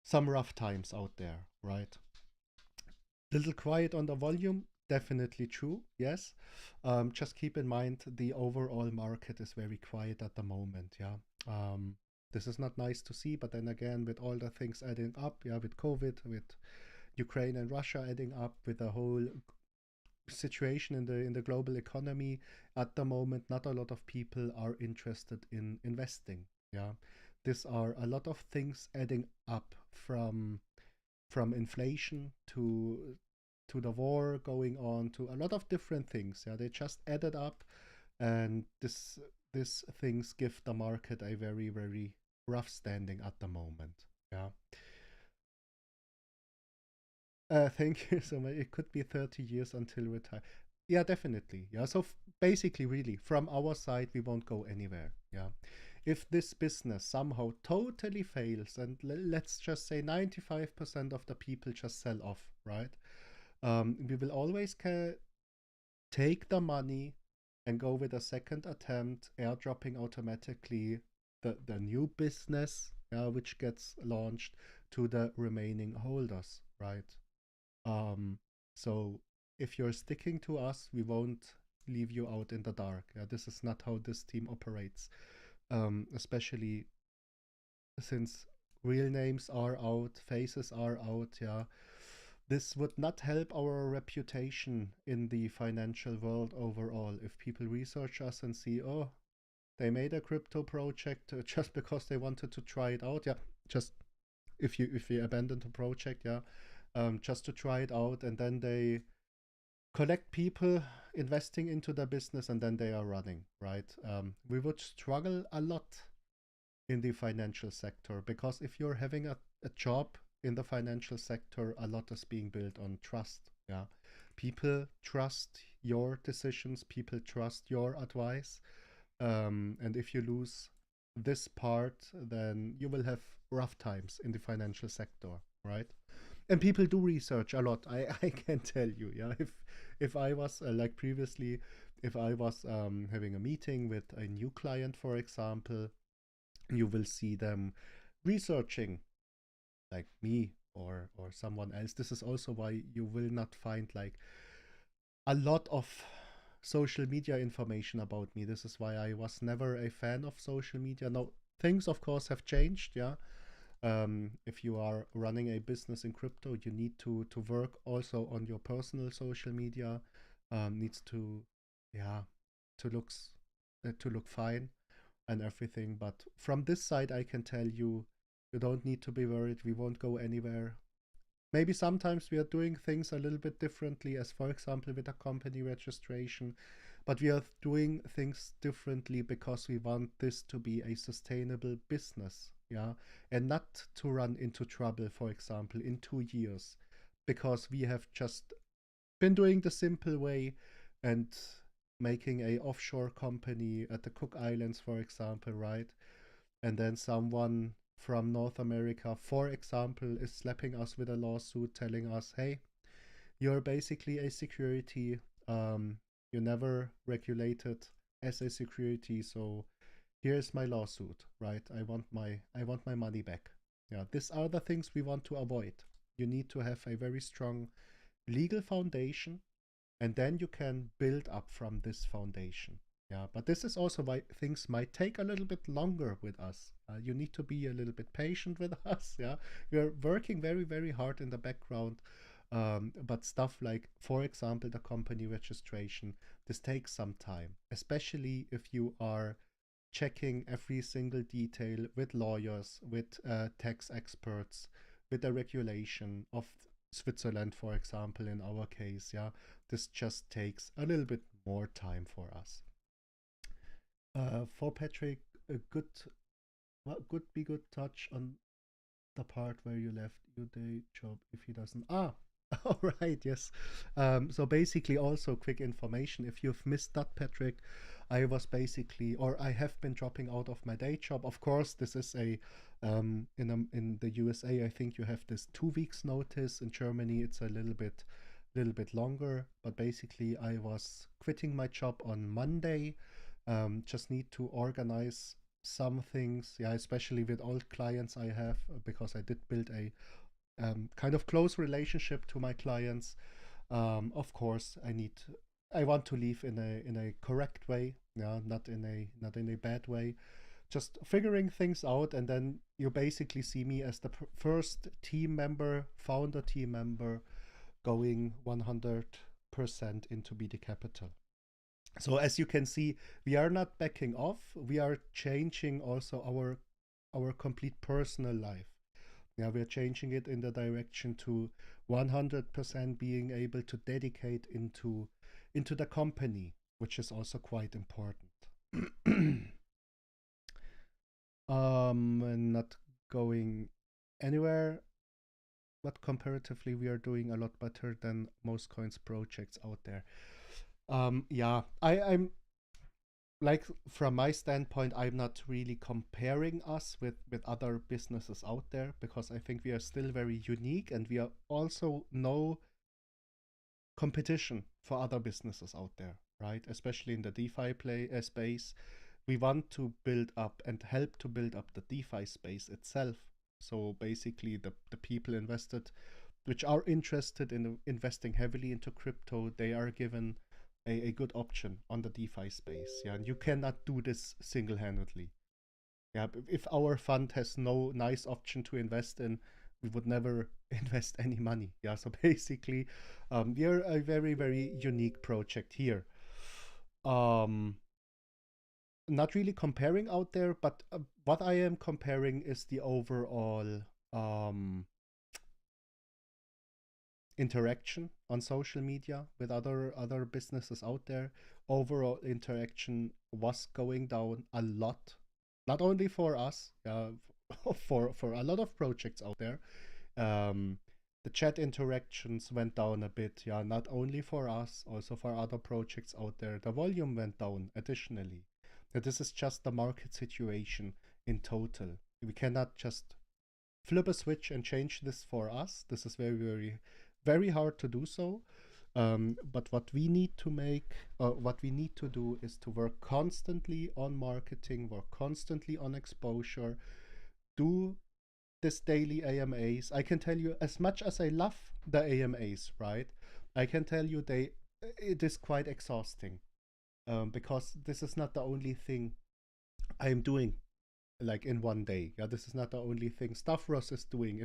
some rough times out there, right? Little quiet on the volume, definitely true, yes. Just keep in mind the overall market is very quiet at the moment, yeah. This is not nice to see, but then again, with all the things adding up, yeah, with COVID, with Ukraine and Russia adding up, with the whole situation in the global economy at the moment, not a lot of people are interested in investing. Yeah, these are a lot of things adding up, from inflation to the war going on, to a lot of different things. Yeah, they just added up, and these things give the market a very, very rough standing at the moment. Yeah. Thank you so much. It could be 30 years until retire. Yeah, definitely. Yeah. So basically, really, from our side, we won't go anywhere. Yeah. If this business somehow totally fails, and let's just say 95% of the people just sell off, right? We will always take the money and go with a second attempt, airdropping automatically the new business, which gets launched, to the remaining holders, right? So if you're sticking to us, we won't leave you out in the dark. Yeah, this is not how this team operates, especially since real names are out, faces are out. Yeah, this would not help our reputation in the financial world overall if people research us and see, oh, they made a crypto project just because they wanted to try it out. Yeah, just if you abandon the project, yeah, just to try it out, and then they collect people investing into the business, and then they are running, right? We would struggle a lot in the financial sector, because if you're having a job in the financial sector, a lot is being built on trust. Yeah, people trust your decisions, people trust your advice, and if you lose this part, then you will have rough times in the financial sector, right? and people do research a lot. I can tell you, yeah. If I was like previously, if I was having a meeting with a new client, for example, you will see them researching, like me or someone else. This is also why you will not find like a lot of social media information about me. This is why I was never a fan of social media. Now, things of course have changed, yeah. If you are running a business in crypto, you need to work also on your personal social media. Needs to, yeah, to look fine and everything. But from this side, I can tell you, you don't need to be worried. We won't go anywhere. Maybe sometimes we are doing things a little bit differently, as for example with a company registration, but we are doing things differently because we want this to be a sustainable business, yeah, and not to run into trouble, for example, in 2 years, because we have just been doing the simple way and making a offshore company at the Cook Islands, for example, right? And then someone from North America, for example, is slapping us with a lawsuit telling us, hey, you're basically a security, you never regulated as a security, so here's my lawsuit, right? I want my money back. Yeah, these are the things we want to avoid. You need to have a very strong legal foundation, and then you can build up from this foundation. Yeah, but this is also why things might take a little bit longer with us. You need to be a little bit patient with us. Yeah, we are working very, very hard in the background. But stuff like, for example, the company registration, this takes some time, especially if you are checking every single detail with lawyers, with tax experts, with the regulation of Switzerland, for example, in our case. Yeah, this just takes a little bit more time for us. For Patrick, a what could be good touch on the part where you left your day job if he doesn't. Ah, all right, yes. So basically, also quick information. If you've missed that, Patrick, I was basically, or I have been dropping out of my day job. Of course, this is in the USA, I think you have this 2 weeks notice. In Germany, it's a little bit longer. But basically, I was quitting my job on Monday. Just need to organize some things, yeah, especially with old clients I have, because I did build a kind of close relationship to my clients. Of course, I want to leave in a correct way, yeah, not in a bad way. Just figuring things out, and then you basically see me as the first founder team member, going 100% into BD Capital. So as you can see, we are not backing off. We are changing also our complete personal life. Yeah, we are changing it in the direction to 100% being able to dedicate into the company, which is also quite important. And not going anywhere, but comparatively we are doing a lot better than most coins projects out there. Yeah, I'm like, from my standpoint, I'm not really comparing us with other businesses out there, because I think we are still very unique, and we are also no competition for other businesses out there, right? Especially in the DeFi space. We want to build up and help to build up the DeFi space itself. So basically the people which are interested in investing heavily into crypto, they are given a good option on the DeFi space. Yeah, and you cannot do this single-handedly. Yeah, if our fund has no nice option to invest in, we would never invest any money. Yeah, so basically, we are a very, very unique project here. Not really comparing out there, but what I am comparing is the overall interaction on social media with other businesses out there. Overall interaction was going down a lot, not only for us, for a lot of projects out there. The chat interactions went down a bit, yeah, not only for us, also for other projects out there. The volume went down additionally. This is just the market situation in total. We cannot just flip a switch and change this for us. This is very, very, very hard to do so. But what we need to what we need to do is to work constantly on marketing, work constantly on exposure, do this daily AMAs. I can tell you, as much as I love the AMAs, right? I can tell you it is quite exhausting, because this is not the only thing I'm doing like in one day. Yeah, this is not the only thing Stavros is doing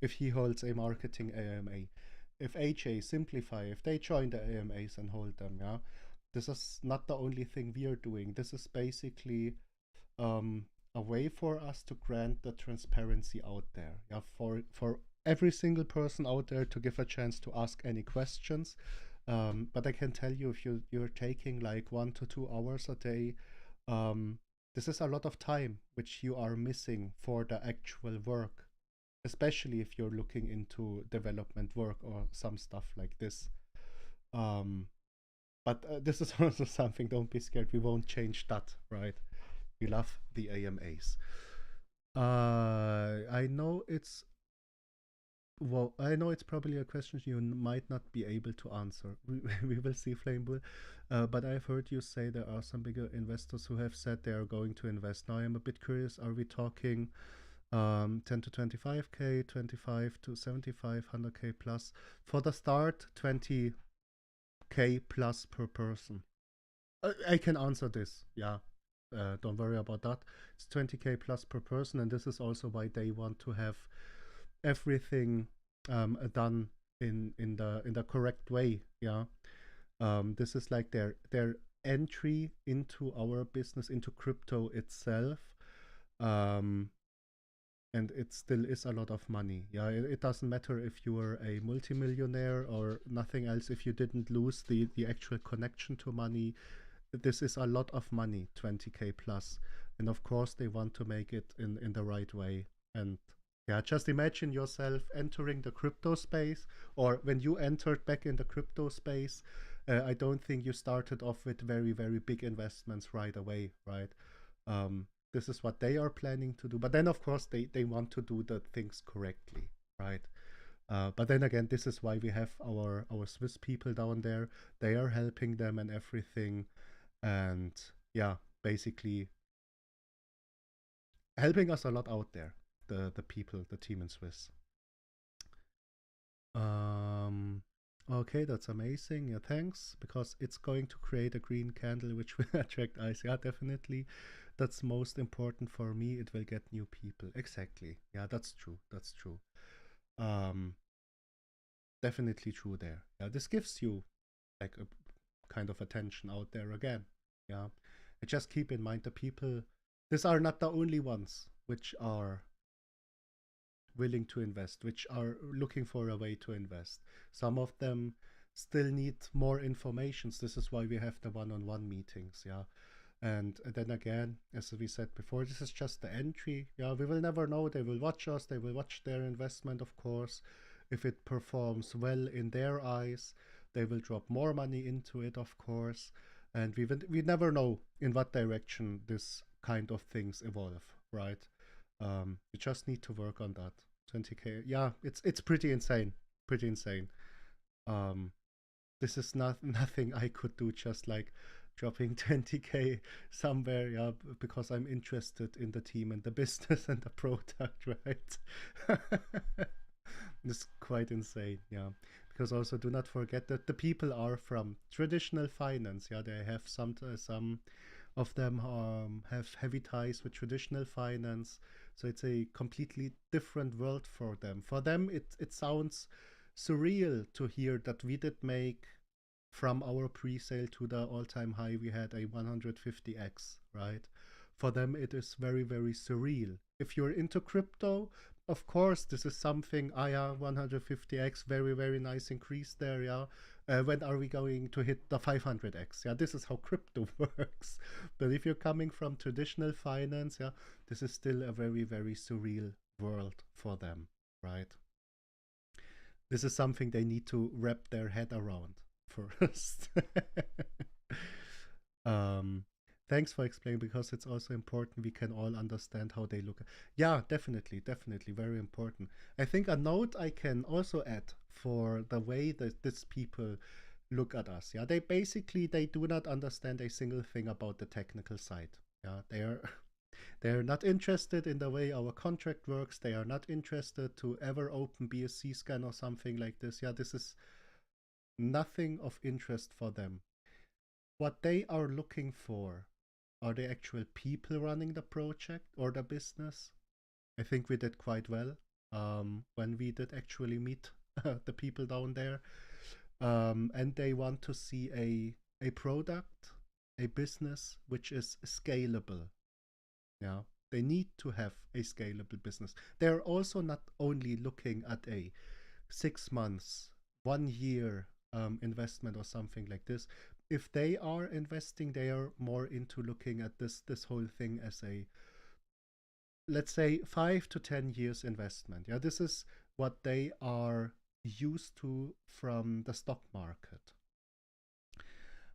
if he holds a marketing AMA. If AJ Simplify, if they join the AMAs and hold them, yeah, this is not the only thing we are doing. This is basically a way for us to grant the transparency out there, yeah, for every single person out there to give a chance to ask any questions. But I can tell you, if you're taking like 1 to 2 hours a day, this is a lot of time which you are missing for the actual work, especially if you're looking into development work or some stuff like this. But this is also something, don't be scared, we won't change that, right? We love the AMAs. I know it's probably a question you might not be able to answer. We will see, Flamebull. But I've heard you say there are some bigger investors who have said they are going to invest. Now I'm a bit curious, are we talking 10 to 25k, 25 to 75, 100k plus? For the start, 20k plus per person. I can answer this, yeah. Don't worry about that. It's 20k plus per person, and this is also why they want to have everything done in the correct way. Yeah, this is like their entry into our business, into crypto itself, and it still is a lot of money. Yeah, it doesn't matter if you are a multimillionaire or nothing else. If you didn't lose the actual connection to money, this is a lot of money, 20k plus. And of course they want to make it in the right way. And yeah, just imagine yourself entering the crypto space, or when you entered back in the crypto space, I don't think you started off with very, very big investments right away, right? This is what they are planning to do. But then of course they want to do the things correctly, right? But then again, this is why we have our Swiss people down there. They are helping them and everything. And yeah, basically helping us a lot out there, the people, the team in Swiss. Okay, that's amazing. Yeah, thanks, because it's going to create a green candle which will attract eyes. Yeah, definitely. That's most important for me. It will get new people. Exactly. Yeah, that's true. That's true. Definitely true there. Yeah, this gives you like a kind of attention out there again. Yeah, and just keep in mind the people, these are not the only ones which are willing to invest, which are looking for a way to invest. Some of them still need more information. This is why we have the one-on-one meetings. Yeah, and then again, as we said before, this is just the entry. Yeah, we will never know. They will watch us, they will watch their investment, of course. If it performs well in their eyes, they will drop more money into it, of course. And we never know in what direction this kind of things evolve, right? We just need to work on that. 20k, yeah, it's pretty insane, pretty insane. This is nothing I could do, just like dropping 20k somewhere, yeah, because I'm interested in the team and the business and the product, right? It's quite insane, yeah. Because also do not forget that the people are from traditional finance. Yeah, they have some of them have heavy ties with traditional finance. So it's a completely different world for them. For them, it sounds surreal to hear that we did make from our pre-sale to the all-time high, we had a 150x, right? For them, it is very, very surreal. If you're into crypto, of course, this is something, yeah, 150x, very, very nice increase there, yeah. When are we going to hit the 500x? Yeah, this is how crypto works. But if you're coming from traditional finance, yeah, this is still a very, very surreal world for them, right? This is something they need to wrap their head around first. thanks for explaining, because it's also important we can all understand how they look. Yeah, definitely, very important. I think a note I can also add for the way that these people look at us. Yeah, they do not understand a single thing about the technical side. Yeah, they're not interested in the way our contract works. They are not interested to ever open BSC scan or something like this. Yeah, this is nothing of interest for them. What they are looking for are the actual people running the project or the business. I think we did quite well when we did actually meet the people down there. And they want to see a product, a business which is scalable. Yeah, they need to have a scalable business. They're also not only looking at a 6 months, 1 year investment or something like this. If they are investing, they are more into looking at this whole thing as a, let's say, 5 to 10 years investment. Yeah, this is what they are used to from the stock market.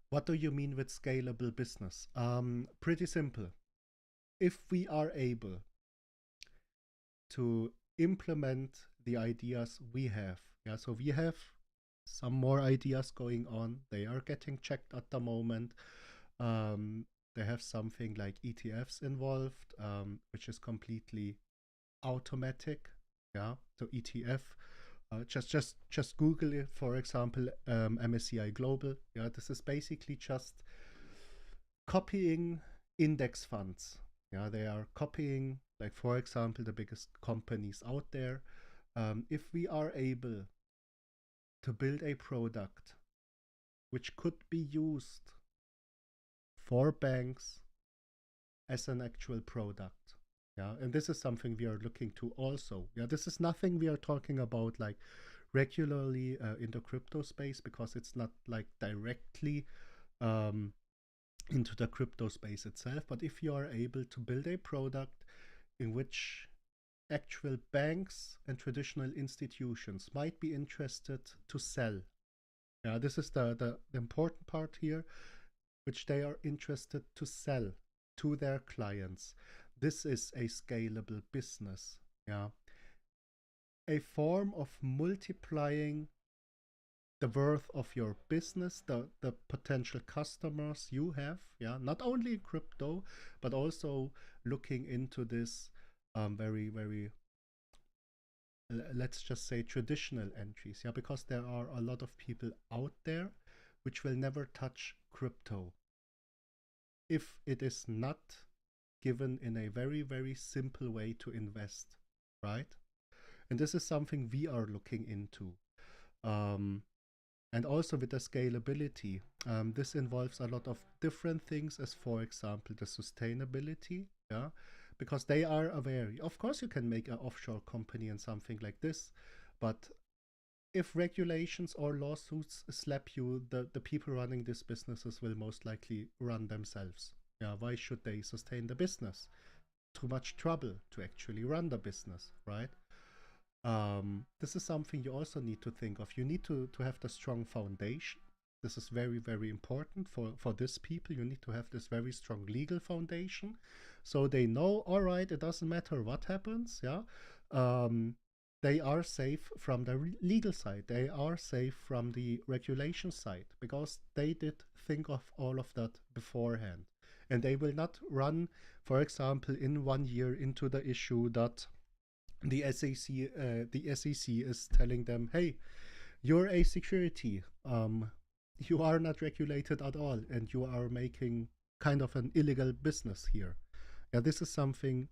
What do you mean with scalable business? Pretty simple. If we are able to implement the ideas we have, yeah, so we have some more ideas going on. They are getting checked at the moment. They have something like ETFs involved, which is completely automatic. Yeah, so ETF. Just Google it, for example, MSCI Global. Yeah, this is basically just copying index funds. Yeah, they are copying, like, for example, the biggest companies out there. If we are able to build a product which could be used for banks as an actual product, yeah, and this is something we are looking to also. Yeah, this is nothing we are talking about like regularly in the crypto space, because it's not like directly into the crypto space itself. But if you are able to build a product in which actual banks and traditional institutions might be interested to sell, yeah, this is the important part here, which they are interested to sell to their clients. This is a scalable business. Yeah, a form of multiplying the worth of your business, the potential customers you have. Yeah, not only in crypto, but also looking into this very, very, let's just say, traditional entries. Yeah, because there are a lot of people out there which will never touch crypto if it is not given in a very, very simple way to invest, right? And this is something we are looking into. And also with the scalability, this involves a lot of different things, as for example, the sustainability, yeah, because they are aware. Of course, you can make an offshore company and something like this, but if regulations or lawsuits slap you, the people running these businesses will most likely run themselves. Yeah, why should they sustain the business? Too much trouble to actually run the business, right? This is something you also need to think of. You need to have the strong foundation. This is very, very important for these people. You need to have this very strong legal foundation, so they know, all right, it doesn't matter what happens. Yeah, they are safe from the legal side. They are safe from the regulation side, because they did think of all of that beforehand. And they will not run, for example, in 1 year into the issue that the SEC is telling them, hey, you're a security. You are not regulated at all, and you are making kind of an illegal business here. Yeah, this is something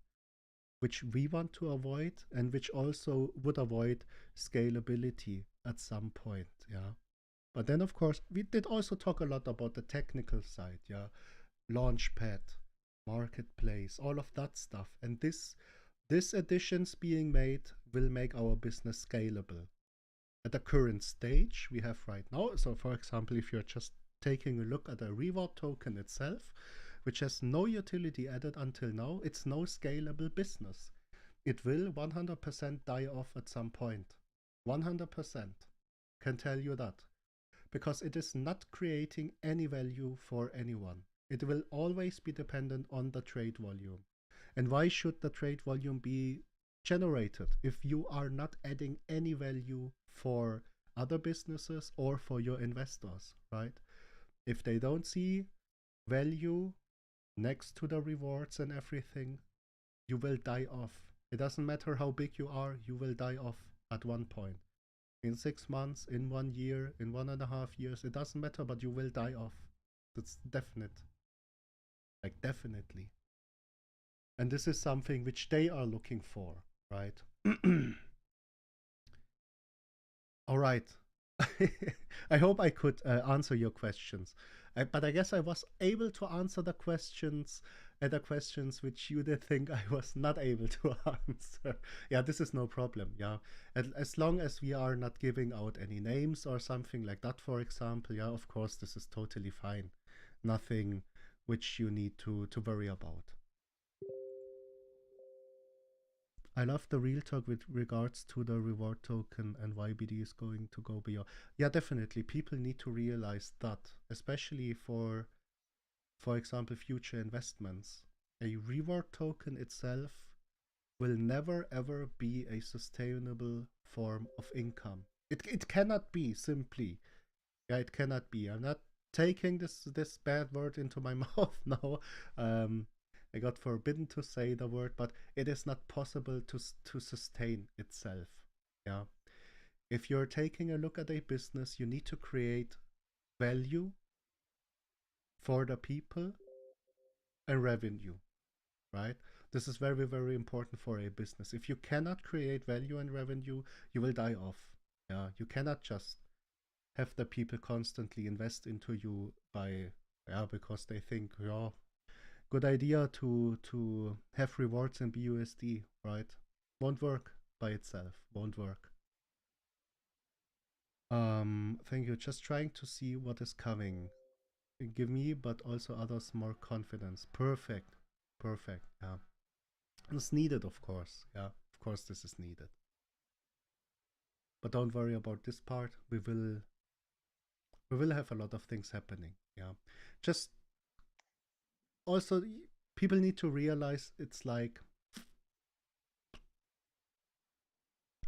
which we want to avoid, and which also would avoid scalability at some point. Yeah, but then of course we did also talk a lot about the technical side. Yeah, launchpad, marketplace, all of that stuff, and this additions being made will make our business scalable. At the current stage we have right now, so for example, if you're just taking a look at a reward token itself, which has no utility added until now, it's no scalable business. It will 100% die off at some point. 100%. Can tell you that. Because it is not creating any value for anyone. It will always be dependent on the trade volume. And why should the trade volume be generated if you are not adding any value for other businesses or for your investors, right? If they don't see value next to the rewards and everything, you will die off. It doesn't matter how big you are, you will die off at one point. In 6 months, in 1 year, in 1.5 years, it doesn't matter, but you will die off. That's definite. Like, definitely. And this is something which they are looking for, right? All right. I hope I could answer your questions. But I guess I was able to answer the questions which you did think I was not able to answer. Yeah, this is no problem. Yeah, as long as we are not giving out any names or something like that, for example. Yeah, of course, this is totally fine. Nothing which you need to worry about. I love the real talk with regards to the reward token and why BD is going to go beyond. Yeah, definitely. People need to realize that, especially for example, future investments. A reward token itself will never ever be a sustainable form of income. It cannot be, simply. Yeah, it cannot be. I'm not taking this bad word into my mouth now. I got forbidden to say the word, but it is not possible to sustain itself. Yeah. If you're taking a look at a business, you need to create value for the people and revenue, right? This is very, very important for a business. If you cannot create value and revenue, you will die off. Yeah. You cannot just have the people constantly invest into you because they think, yeah, good idea to have rewards in BUSD, right? Won't work by itself. Won't work. Thank you. Just trying to see what is coming. Give me, but also others, more confidence. Perfect. Perfect. Yeah. It's needed, of course. Yeah. Of course, this is needed. But don't worry about this part. We will have a lot of things happening. Yeah. Just also, people need to realize it's like,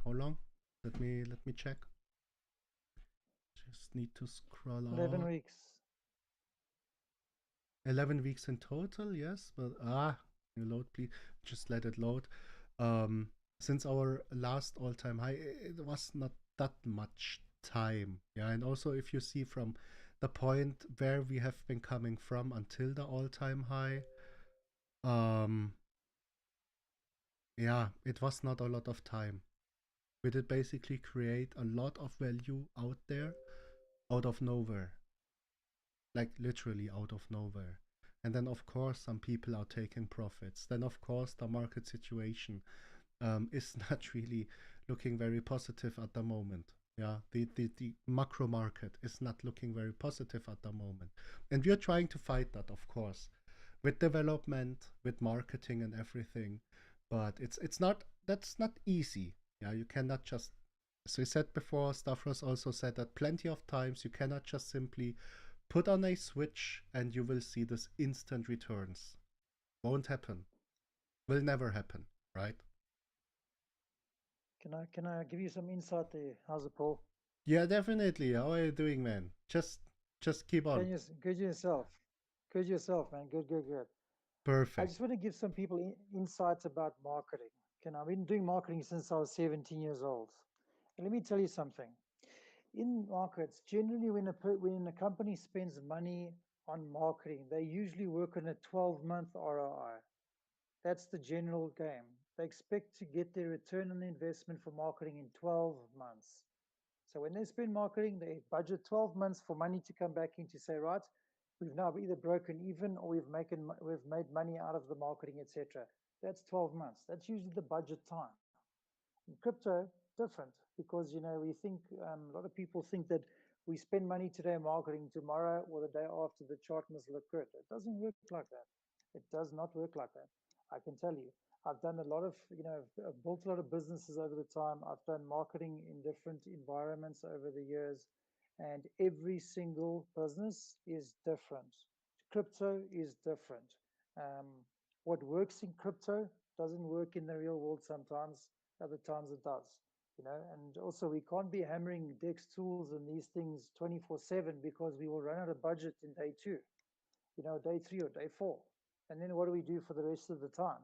how long? Let me check. Just need to scroll 11 out. weeks. 11 weeks in total, yes, but you load, please. Just let it load. Since our last all-time high, it was not that much time. Yeah, and also if you see from the point where we have been coming from until the all-time high, yeah, it was not a lot of time. We did basically create a lot of value out there, out of nowhere. Like literally out of nowhere. And then of course some people are taking profits. Then of course the market situation is not really looking very positive at the moment. Yeah, the macro market is not looking very positive at the moment. And we are trying to fight that, of course, with development, with marketing and everything. But that's not easy. Yeah, you cannot just, as we said before, Stavros also said that plenty of times, you cannot just simply put on a switch and you will see this instant returns. Won't happen. Will never happen, right? Can I give you some insight there? How's it, Paul? Yeah, definitely. How are you doing, man? Just keep on. Good yourself. Good yourself, man. Good. I Perfect. just want to give some people insights about marketing. I've been doing marketing since I was 17 years old. And let me tell you something. In markets, generally when a company spends money on marketing, they usually work on a 12-month ROI. That's the general game. They expect to get their return on investment for marketing in 12 months. So when they spend marketing, they budget 12 months for money to come back in to say, right, we've now either broken even or we've made money out of the marketing, etc. That's 12 months. That's usually the budget time. In crypto, different, because we think a lot of people think that we spend money today marketing, tomorrow or the day after the chart must look good. It doesn't work like that. It does not work like that. I can tell you. I've done a lot of, I've built a lot of businesses over the time. I've done marketing in different environments over the years, and every single business is different. crypto is different. What works in crypto doesn't work in the real world sometimes, other times it does. And also we can't be hammering Dextools and these things 24/7 because we will run out of budget in day 2, day 3 or day 4. And then what do we do for the rest of the time?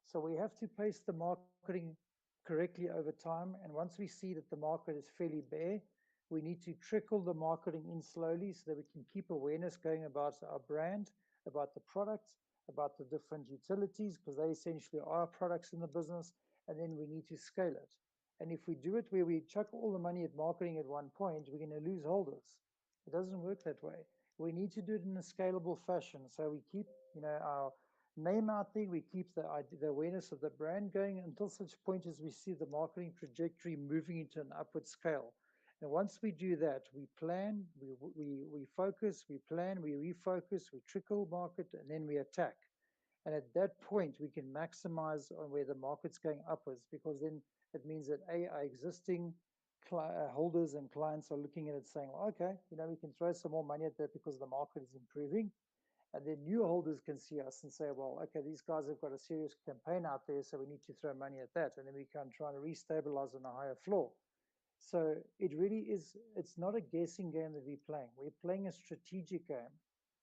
So we have to pace the marketing correctly over time. And once we see that the market is fairly bare, we need to trickle the marketing in slowly so that we can keep awareness going about our brand, about the product, about the different utilities, because they essentially are products in the business. And then we need to scale it. And if we do it where we chuck all the money at marketing at one point, we're going to lose holders. It doesn't work that way. We need to do it in a scalable fashion. So we keep, our name out there, we keep the awareness of the brand going until such point as we see the marketing trajectory moving into an upward scale. And once we do that, we plan, we focus, we plan, we refocus, we trickle market, and then we attack. And at that point, we can maximize on where the market's going upwards, because then it means that our existing holders and clients are looking at it saying, well, okay, we can throw some more money at that because the market is improving. And then new holders can see us and say, well, okay, these guys have got a serious campaign out there, so we need to throw money at that. And then we can try to restabilize on a higher floor. So it really is, it's not a guessing game that we're playing. We're playing a strategic game.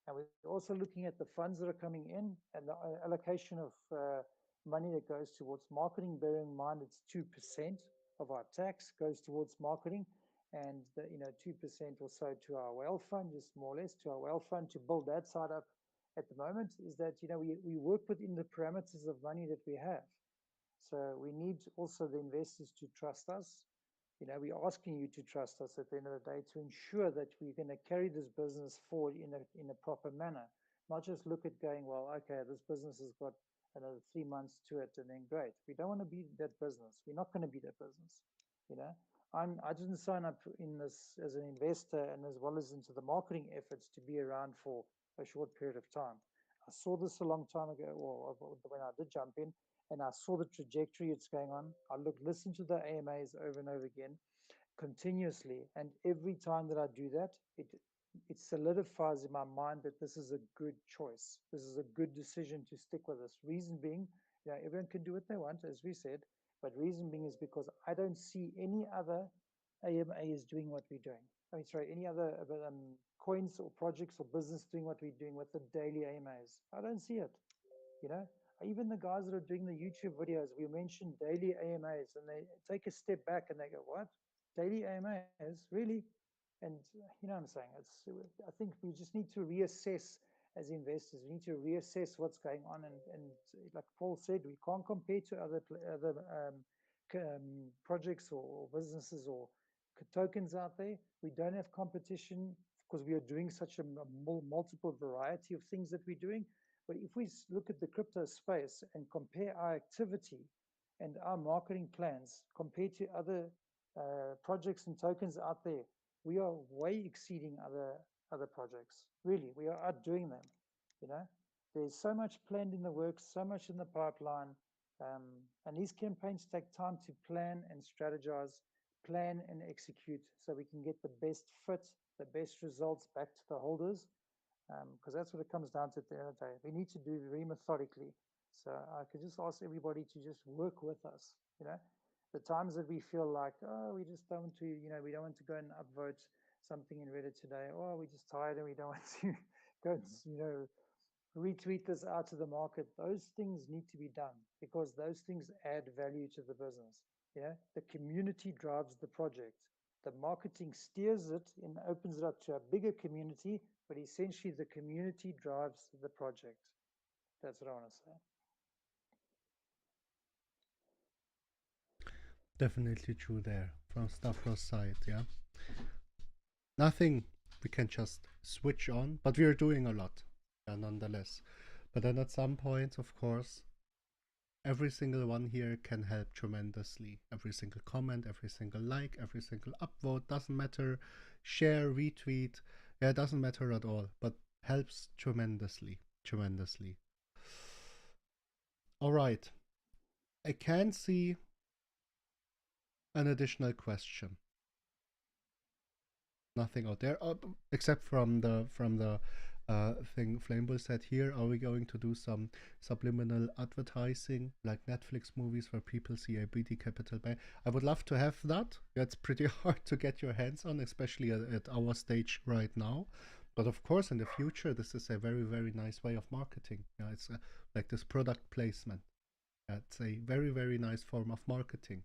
And we're also looking at the funds that are coming in and the allocation of money that goes towards marketing. Bearing in mind it's 2% of our tax goes towards marketing, and 2% or so to our wealth fund, just more or less to our wealth fund to build that side up. At the moment is that we work within the parameters of money that we have. So we need also the investors to trust us. We're asking you to trust us at the end of the day to ensure that we're going to carry this business forward in a proper manner, not just look at going, well, okay, this business has got another 3 months to it, and then great. We don't want to be that business. We're not going to be that business. I didn't sign up in this as an investor and as well as into the marketing efforts to be around for a short period of time. I saw this a long time ago, or when I did jump in, and I saw the trajectory it's going on. I listened to the AMAs over and over again, continuously, and every time that I do that, it solidifies in my mind that this is a good choice. This is a good decision to stick with this. Reason being, everyone can do what they want, as we said, but reason being is because I don't see any other AMAs doing what we're doing. Any other coins or projects or business doing what we're doing with the daily AMAs. I don't see it. Even the guys that are doing the YouTube videos, we mentioned daily AMAs, and they take a step back and they go, what? Daily AMAs? Really? And what I'm saying? I think we just need to reassess as investors. We need to reassess what's going on. And like Paul said, we can't compare to other projects or businesses or tokens out there. We don't have competition because we are doing such a multiple variety of things that we're doing. But if we look at the crypto space and compare our activity and our marketing plans compared to other projects and tokens out there, we are way exceeding other projects. Really, we are outdoing them. There's so much planned in the works, so much in the pipeline, and these campaigns take time to plan and strategize, plan and execute, so we can get the best fit, the best results back to the holders. Because that's what it comes down to at the end of the day. We need to do very methodically. So I could just ask everybody to just work with us. The times that we feel like, oh, we just don't want to, we don't want to go and upvote something in Reddit today. Oh, we're just tired and we don't want to go and, retweet this out to the market. Those things need to be done because those things add value to the business. The community drives the project. The marketing steers it and opens it up to a bigger community, but essentially the community drives the project. That's what I want to say. Definitely true there from Stavros' side, yeah. Nothing we can just switch on, but we are doing a lot, yeah, nonetheless. But then at some point, of course, every single one here can help tremendously. Every single comment, every single like, every single upvote, doesn't matter. Share, retweet, yeah, it doesn't matter at all, but helps tremendously, tremendously. All right, I can see an additional question. Nothing out there, except from the thing Flamebull said here. Are we going to do some subliminal advertising like Netflix movies where people see a BD Capital Bank? I would love to have that. It's pretty hard to get your hands on, especially at our stage right now. But of course, in the future, this is a very, very nice way of marketing. Yeah, it's like this product placement. Yeah, it's a very, very nice form of marketing.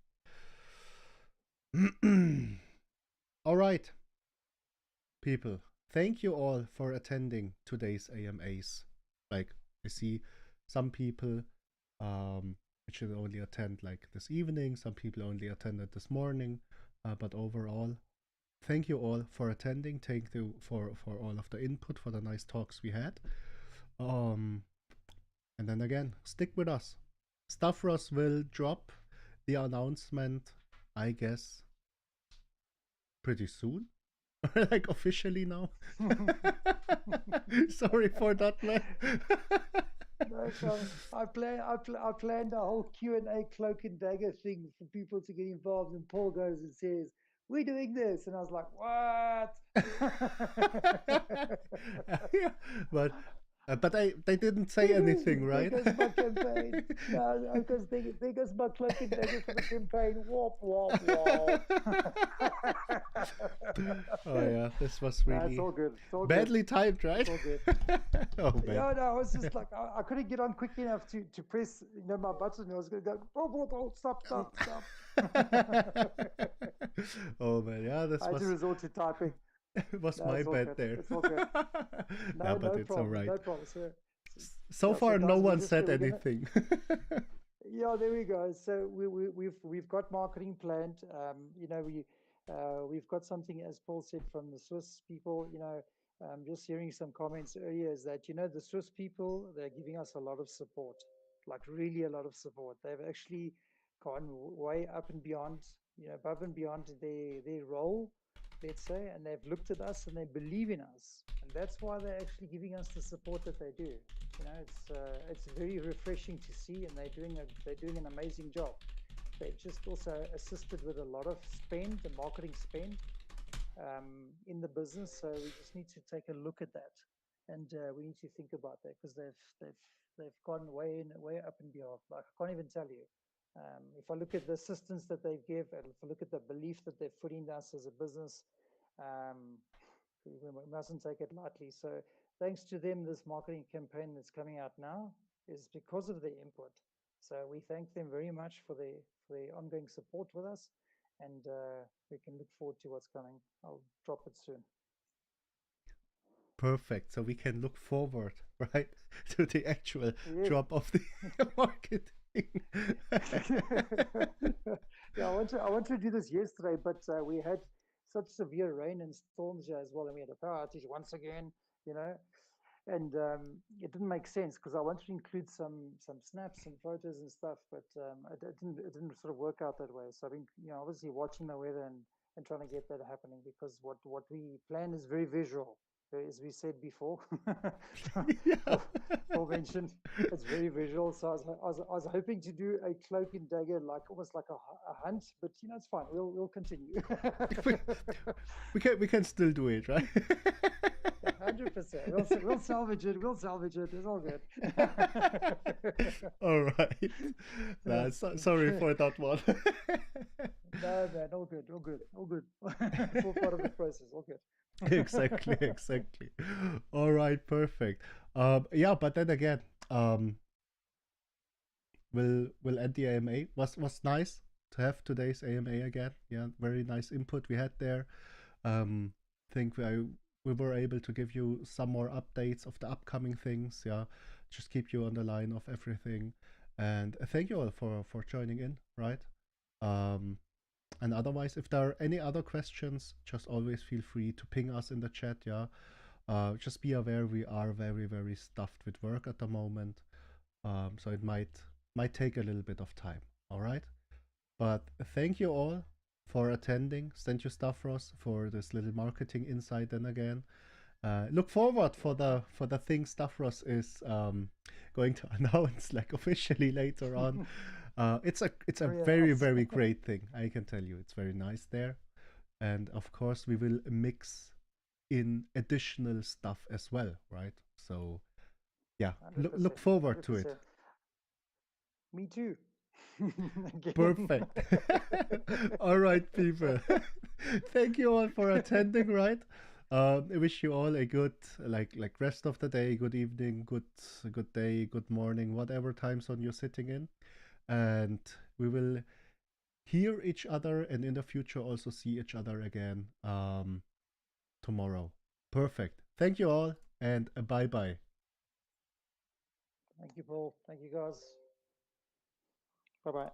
All right, people. Thank you all for attending today's AMAs. Like, I see some people which should only attend like this evening, some people only attended this morning, but overall, thank you all for attending. Thank you for all of the input, for the nice talks we had. And then again, stick with us. Stavros will drop the announcement, I guess, pretty soon. Like officially now. Sorry for that, man. No, so I planned a whole Q&A cloak and dagger thing for people to get involved, and Paul goes and says, "We're doing this," and I was like, "What?" Yeah, but they didn't say anything, right? There goes my campaign. No, because there goes my cloak and dagger for the campaign. Wop, wop, wop. Oh yeah, this was really It's all good. It's all badly good. timed, right? It's all good. Oh man. Yeah, no, I was just like, I couldn't get on quick enough to press, my button. I was going to go, oh, stop. Oh man, yeah, this I had was to resort to typing. was No, my it's all bad good. there. It's all good. No, but it's all right. No problem. So yeah, far, so no guys, one said we're gonna- anything. Yeah, there we go. So we've got marketing planned. We've got something, as Paul said, from the Swiss people. Just hearing some comments earlier is that the Swiss people, they're giving us a lot of support, like really a lot of support. They've actually gone way up and beyond, above and beyond their role, let's say, and they've looked at us and they believe in us, and that's why they're actually giving us the support that they do. It's very refreshing to see, and they're doing an amazing job. They've just also assisted with a lot of spend, the marketing spend, in the business. So we just need to take a look at that, and we need to think about that, because they've gone way up and beyond. Like, I can't even tell you. If I look at the assistance that they give, and if I look at the belief that they've put in us as a business, we mustn't take it lightly. So thanks to them, this marketing campaign that's coming out now is because of their input. So we thank them very much for their ongoing support with us, and we can look forward to what's coming. I'll drop it soon. Perfect. So we can look forward, right, to the actual Yes. drop of the marketing. Yeah, I wanted to do this yesterday, but we had such severe rain and storms here as well, and we had a power outage once again, and it didn't make sense, because I wanted to include some snaps and photos and stuff, but it didn't sort of work out that way. So I've been obviously watching the weather and trying to get that happening, because what we plan is very visual, as we said before. Yeah. Paul mentioned it's very visual, so I was hoping to do a cloak and dagger, like almost like a hunt, but it's fine. We'll continue. we can still do it, right? 100%. We'll salvage it. It's all good. All right. Sorry for that one. No, man, all good. It's all part of the process. All good. Exactly. All right, perfect. Yeah, but then again, we'll end the AMA. Was nice to have today's AMA again. Yeah, very nice input we had there. Think we were able to give you some more updates of the upcoming things. Yeah, just keep you on the line of everything. And thank you all for joining in, right? And otherwise, if there are any other questions, just always feel free to ping us in the chat. Yeah, just be aware we are very, very stuffed with work at the moment, so it might take a little bit of time. All right, but thank you all for attending. Thank you, Stavros, for this little marketing insight. And again, look forward for the thing Stavros is going to announce, like, officially later on. It's a very, very great thing. I can tell you, it's very nice there. And of course, we will mix in additional stuff as well, right? So yeah, 100%. look forward to 100%. it. Me too. Again. Perfect. All right, people. Thank you all for attending, right? I wish you all a good like rest of the day, good evening, good day, good morning, whatever time zone you're sitting in. And we will hear each other and in the future also see each other again tomorrow. Perfect. Thank you all and bye-bye. Thank you, Paul. Thank you, guys. Bye-bye.